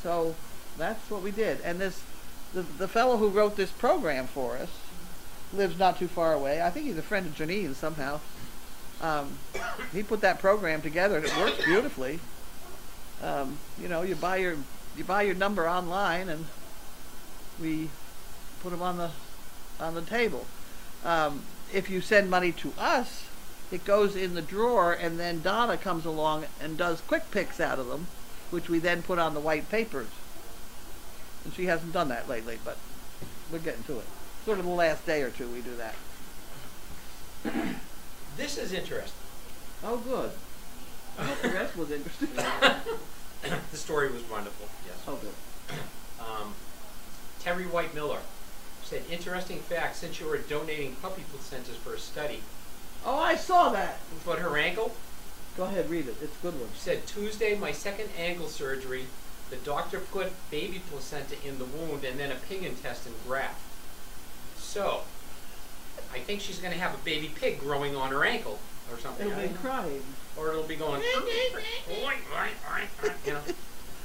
Speaker 1: So that's what we did. And the fellow who wrote this program for us lives not too far away. I think he's a friend of Janine somehow. He put that program together and it works beautifully. You know, you buy your number online and we put them on the table. If you send money to us, it goes in the drawer and then Donna comes along and does quick picks out of them, which we then put on the white papers. And she hasn't done that lately, but we're getting to it. sort of the last day or two we do that.
Speaker 3: This is interesting.
Speaker 1: Oh, good. I hope the rest was interesting.
Speaker 3: The story was wonderful. Yes.
Speaker 1: Oh, good.
Speaker 3: Terry White Miller said, interesting fact, since you were donating puppy placentas for a study,
Speaker 1: Oh, I saw that.
Speaker 3: but her ankle,
Speaker 1: Go ahead, read it. It's a good one.
Speaker 3: she said, Tuesday, my second ankle surgery, the doctor put baby placenta in the wound and then a pig intestine graft. So, I think she's going to have a baby pig growing on her ankle or something.
Speaker 1: It'll
Speaker 3: I
Speaker 1: be
Speaker 3: don't know.
Speaker 1: crying.
Speaker 3: Or it'll be going, you know.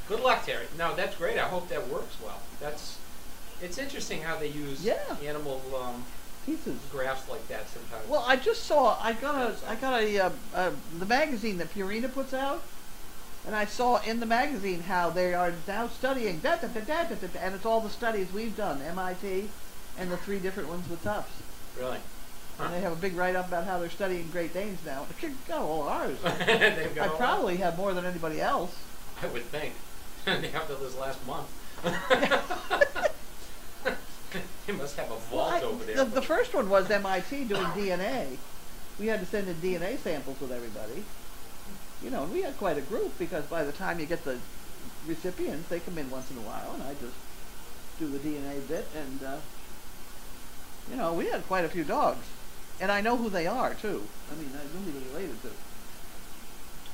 Speaker 3: Good luck, Terry. No, that's great. I hope that works well. It's interesting how they use animal
Speaker 1: Pieces.
Speaker 3: grafts like that sometimes.
Speaker 1: Well, I just saw. I got the magazine that Purina puts out, and I saw in the magazine how they are now studying and it's all the studies we've done, MIT, and the 3 different ones with Tufts.
Speaker 3: Really? Huh.
Speaker 1: And they have a big write-up about how they're studying Great Danes now. They've got all ours.
Speaker 3: They've got
Speaker 1: I
Speaker 3: all
Speaker 1: probably have more than anybody else.
Speaker 3: I would think. After this last month. They must have a vault over there.
Speaker 1: The first one was MIT doing DNA. We had to send in DNA samples with everybody. You know, and we had quite a group because by the time you get the recipients, they come in once in a while, and I just do the DNA bit, and you know, we had quite a few dogs, and I know who they are too. I mean, I know who they're related to.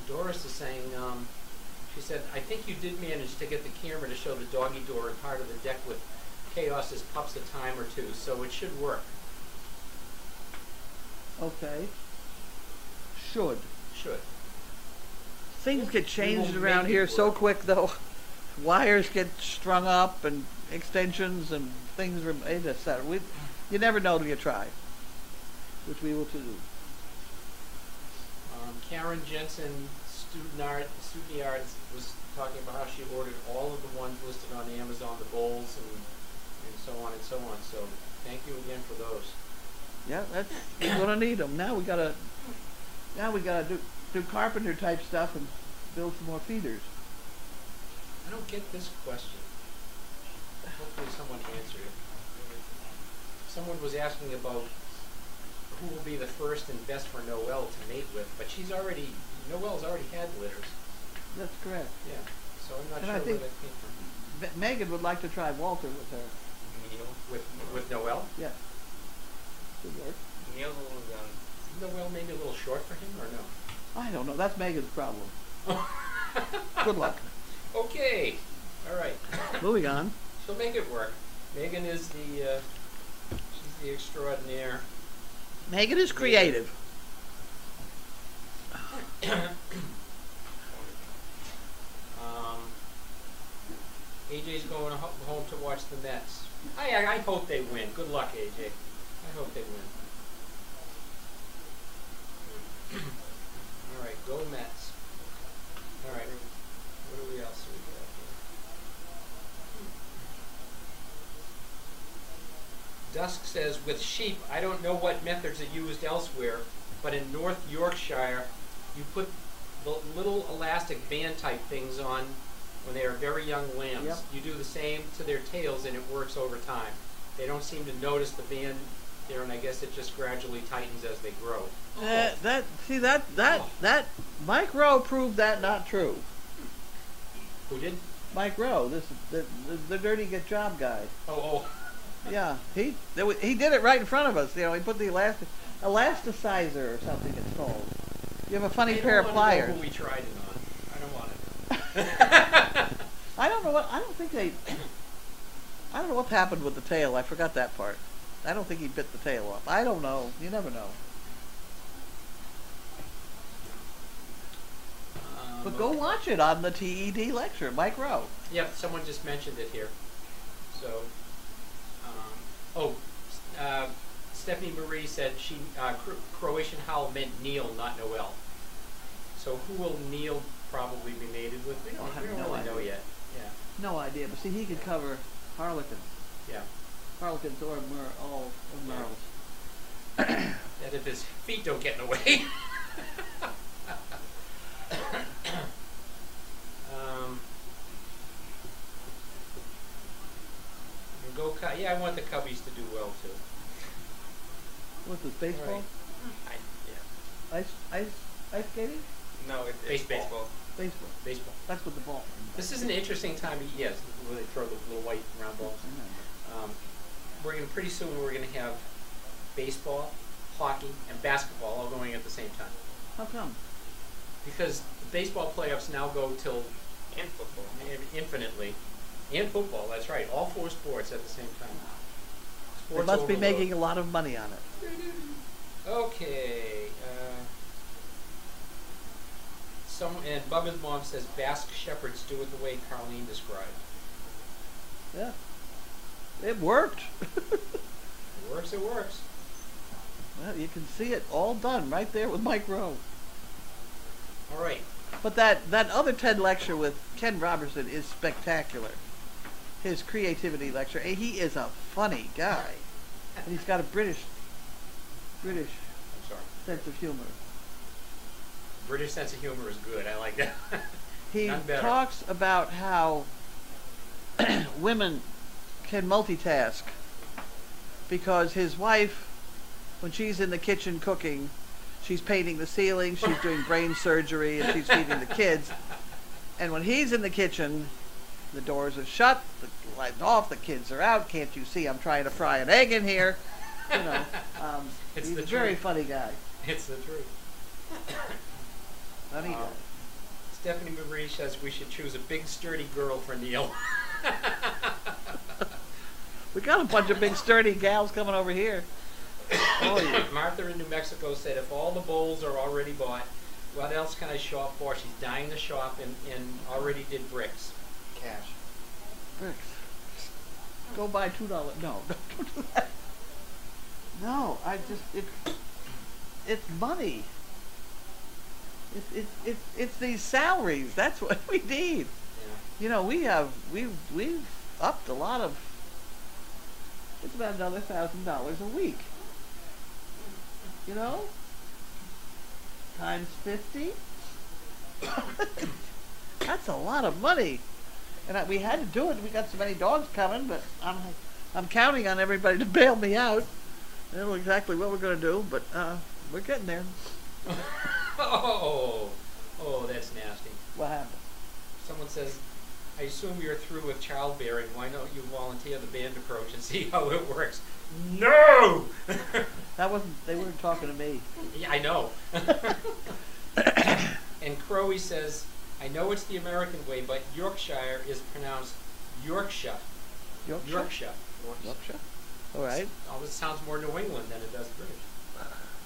Speaker 3: Doris is saying, she said, I think you did manage to get the camera to show the doggy door and part of the deck with Chaos's pups a time or two, so it should work.
Speaker 1: Okay. Should.
Speaker 3: Should.
Speaker 1: Things get changed
Speaker 3: will
Speaker 1: around
Speaker 3: make it
Speaker 1: here so
Speaker 3: work.
Speaker 1: quick, though. Wires get strung up, and extensions, and things. You never know till you try, which we will do.
Speaker 3: Karen Jensen, student yard, was talking about how she ordered all of the ones listed on Amazon, the bowls and so on and so on. So thank you again for those.
Speaker 1: Yeah, we're gonna need them. Now we gotta do carpenter type stuff and build some more feeders.
Speaker 3: I don't get this question. Hopefully someone answered it. Someone was asking about who will be the first and best for Noelle to mate with, but Noelle's already had litters.
Speaker 1: That's correct.
Speaker 3: Yeah, so I'm not
Speaker 1: And
Speaker 3: sure
Speaker 1: I
Speaker 3: where
Speaker 1: think
Speaker 3: that came from.
Speaker 1: Megan would like to try Walter with her.
Speaker 4: Neil.
Speaker 3: With Noelle?
Speaker 1: Yeah. Should work.
Speaker 4: Neil's a little young.
Speaker 3: Noelle maybe a little short for him, or no?
Speaker 1: I don't know. That's Megan's problem. Good luck.
Speaker 3: Okay. All right.
Speaker 1: Moving on.
Speaker 3: She'll make it work. Megan is she's the extraordinaire.
Speaker 1: Megan is creative.
Speaker 3: AJ's going home to watch the Mets. I hope they win. Good luck, AJ. I hope they win. All right, go Mets. All right. What do we else we got here? Dusk says, with sheep, I don't know what methods are used elsewhere, but in North Yorkshire, you put the little elastic band type things on when they are very young lambs.
Speaker 1: Yep.
Speaker 3: You do the same to their tails and it works over time. They don't seem to notice the band there, and I guess it just gradually tightens as they grow.
Speaker 1: That Mike Rowe proved that not true.
Speaker 3: Who did?
Speaker 1: Mike Rowe, the dirty get job guy.
Speaker 3: Oh.
Speaker 1: Yeah, he did it right in front of us. You know, he put the elasticizer or something it's called. You have a funny pair of pliers.
Speaker 3: I don't know who we tried it on. I don't want it.
Speaker 1: I don't know what happened with the tail. I forgot that part. I don't think he bit the tail off. I don't know. You never know. But go watch it on the TED lecture, Mike Rowe.
Speaker 3: Yep, someone just mentioned it here. So, Stephanie Marie said Croatian Howl meant Neil, not Noel. So who will Neil probably be mated with? We don't really know yet. Yeah.
Speaker 1: No idea, but see, he could cover harlequins.
Speaker 3: Yeah.
Speaker 1: Harlequins or merles.
Speaker 3: And if his feet don't get in the way. Yeah, I want the Cubbies to do well too.
Speaker 1: What's this, baseball?
Speaker 3: Yeah.
Speaker 1: Ice skating?
Speaker 4: No, it's
Speaker 3: Baseball.
Speaker 4: baseball.
Speaker 1: Baseball.
Speaker 3: Baseball.
Speaker 1: That's what the ball.
Speaker 3: This is an interesting time of year. Yes, where they throw the little white round balls. We're gonna pretty soon. We're gonna have baseball, hockey, and basketball all going at the same time.
Speaker 1: How come?
Speaker 3: Because the baseball playoffs now go till
Speaker 4: And football.
Speaker 3: infinitely, and football. That's right, all 4 sports at the same time.
Speaker 1: They
Speaker 3: Sports
Speaker 1: must be
Speaker 3: overload.
Speaker 1: making a lot of money on it.
Speaker 3: Okay. And Bubba's mom says Basque shepherds do it the way Carlene described.
Speaker 1: Yeah. It worked.
Speaker 3: It works. It works.
Speaker 1: Well, you can see it all done right there with Mike Rowe.
Speaker 3: All right.
Speaker 1: But that other TED lecture with Ken Robertson is spectacular. His creativity lecture. And he is a funny guy. And he's got a British
Speaker 3: I'm sorry.
Speaker 1: sense of humor.
Speaker 3: British sense of humor is good. I like that.
Speaker 1: He
Speaker 3: None better.
Speaker 1: talks about how women can multitask because his wife, when she's in the kitchen cooking, she's painting the ceiling, she's doing brain surgery, and she's feeding the kids. And when he's in the kitchen, the doors are shut, the lights off, the kids are out. Can't you see I'm trying to fry an egg in here? You know,
Speaker 3: It's
Speaker 1: he's
Speaker 3: the
Speaker 1: a very
Speaker 3: truth.
Speaker 1: funny guy.
Speaker 3: It's the truth.
Speaker 1: Funny guy.
Speaker 3: Stephanie Marie says we should choose a big, sturdy girl for Neil.
Speaker 1: We got a bunch of big sturdy gals coming over here. Oh, yeah.
Speaker 3: Martha in New Mexico said if all the bowls are already bought, what else can I shop for? She's dying to shop and already did bricks.
Speaker 4: Cash.
Speaker 1: Bricks. Go buy $2. No, don't do that. No, it's money. It's these salaries. That's what we need.
Speaker 3: Yeah.
Speaker 1: You know, we've upped a lot of. It's about another $1,000 a week. You know, times 50. That's a lot of money, and we had to do it. We got so many dogs coming, but I'm counting on everybody to bail me out. I don't know exactly what we're going to do, but we're getting there.
Speaker 3: Oh, that's nasty.
Speaker 1: What happened?
Speaker 3: Someone says, I assume you're through with childbearing. Why don't you volunteer the band approach and see how it works? No!
Speaker 1: That wasn't. They weren't talking to me.
Speaker 3: Yeah, I know. And Crowe says, I know it's the American way, but Yorkshire is pronounced Yorkshire.
Speaker 1: Yorkshire.
Speaker 3: Yorkshire.
Speaker 1: Yorkshire. All right.
Speaker 3: All this sounds more New England than it does British.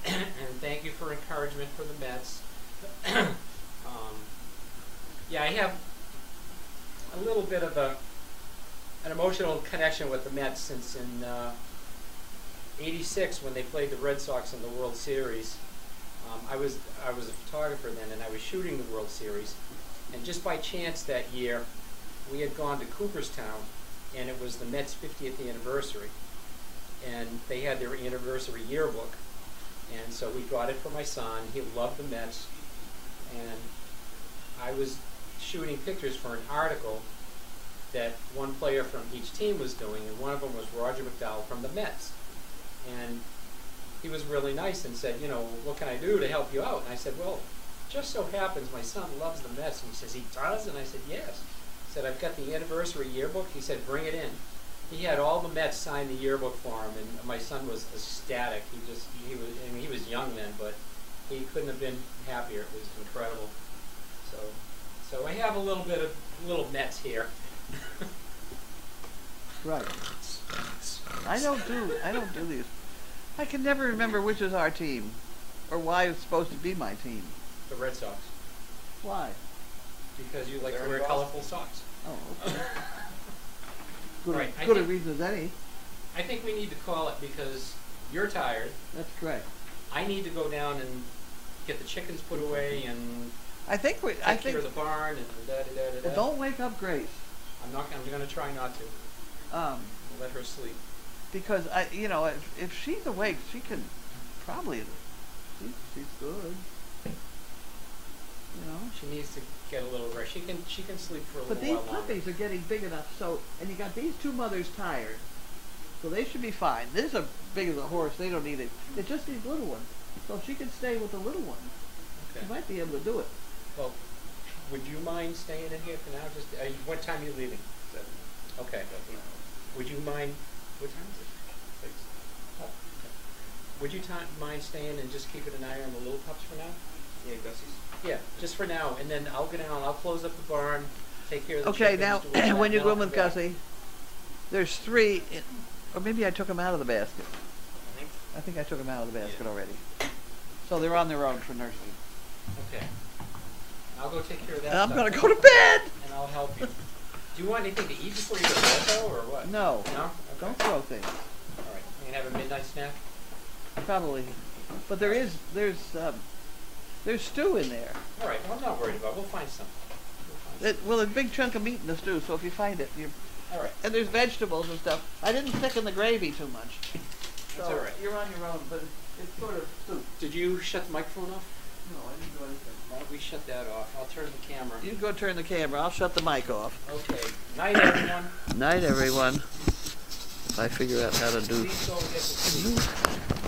Speaker 3: And thank you for encouragement for the Mets. Yeah, I have a little bit of an emotional connection with the Mets since in '86 when they played the Red Sox in the World Series. I was a photographer then, and I was shooting the World Series. And just by chance that year, we had gone to Cooperstown, and it was the Mets' 50th anniversary. And they had their anniversary yearbook. And so we got it for my son. He loved the Mets. And I was shooting pictures for an article that one player from each team was doing, and one of them was Roger McDowell from the Mets. And he was really nice and said, you know, what can I do to help you out? And I said, well, just so happens my son loves the Mets. And he says, he does? And I said, yes. He said, I've got the anniversary yearbook. He said, bring it in. He had all the Mets sign the yearbook for him, and my son was ecstatic. He was young then, but he couldn't have been happier. It was incredible. So I have a little bit of little Mets here.
Speaker 1: Right. I don't do these. I can never remember which is our team, or why it's supposed to be my team.
Speaker 3: The Red Sox,
Speaker 1: Why?
Speaker 3: because you like
Speaker 4: They're
Speaker 3: to wear
Speaker 4: in
Speaker 3: colorful socks.
Speaker 1: Oh, okay. Good,
Speaker 3: Right, I
Speaker 1: good a
Speaker 3: think-
Speaker 1: reason as any.
Speaker 3: I think we need to call it because you're tired.
Speaker 1: That's correct.
Speaker 3: I need to go down and get the chickens put away and
Speaker 1: I think
Speaker 3: take care of the barn and da-da-da-da-da.
Speaker 1: Well, don't wake up Grace,
Speaker 3: I'm going to try not to. Let her sleep.
Speaker 1: because if she's awake, she can probably. She's good. You know.
Speaker 3: She needs to get a little rest. She can sleep for a
Speaker 1: But
Speaker 3: little
Speaker 1: these
Speaker 3: while longer.
Speaker 1: puppies are getting big enough, so and you got these two mothers tired, So they should be fine. This is big as a horse. They don't need it. It just needs little ones. So if she can stay with the little one,
Speaker 3: Okay.
Speaker 1: she might be able to do it.
Speaker 3: Well, would you mind staying in here for now? Just what time are you leaving? Okay. Would you mind? What time is it? Oh, okay. Would you mind staying and just keeping an eye on the little pups for now?
Speaker 4: Yeah, Gussie's.
Speaker 3: Yeah, just for now, and then I'll go down. I'll close up the barn, take care of the
Speaker 1: Okay,
Speaker 3: chickens,
Speaker 1: now
Speaker 3: do all that,
Speaker 1: when you
Speaker 3: and
Speaker 1: go
Speaker 3: I'll
Speaker 1: in with
Speaker 3: come back.
Speaker 1: Gussie, there's 3, or maybe I took them out of the basket.
Speaker 4: I think.
Speaker 1: I think I took them out of the basket
Speaker 4: Yeah.
Speaker 1: already. So they're on their own for nursing.
Speaker 3: Okay. I'll go take care of that.
Speaker 1: And I'm
Speaker 3: stuff.
Speaker 1: gonna go to bed.
Speaker 3: And I'll help you. Do you want anything to eat before you go to bed, though, or what?
Speaker 1: No,
Speaker 3: No? Okay.
Speaker 1: don't throw things.
Speaker 3: All right. You can have a midnight snack.
Speaker 1: Probably, but there's stew in there.
Speaker 3: All right. Well, I'm not worried about it. We'll find something.
Speaker 1: Well, a big chunk of meat in the stew. So if you find it,
Speaker 3: All right.
Speaker 1: and there's vegetables and stuff. I didn't thicken the gravy too much.
Speaker 3: That's
Speaker 1: So
Speaker 3: all right.
Speaker 1: you're on your own, but it's sort of soup.
Speaker 3: Did you shut the microphone off?
Speaker 1: No, I didn't do anything.
Speaker 3: Why don't we shut that off? I'll turn the camera.
Speaker 1: You go turn the camera. I'll shut the mic off.
Speaker 3: Okay. Night, everyone.
Speaker 1: Night, everyone. If I figure out how to do.
Speaker 3: Please go get to sleep.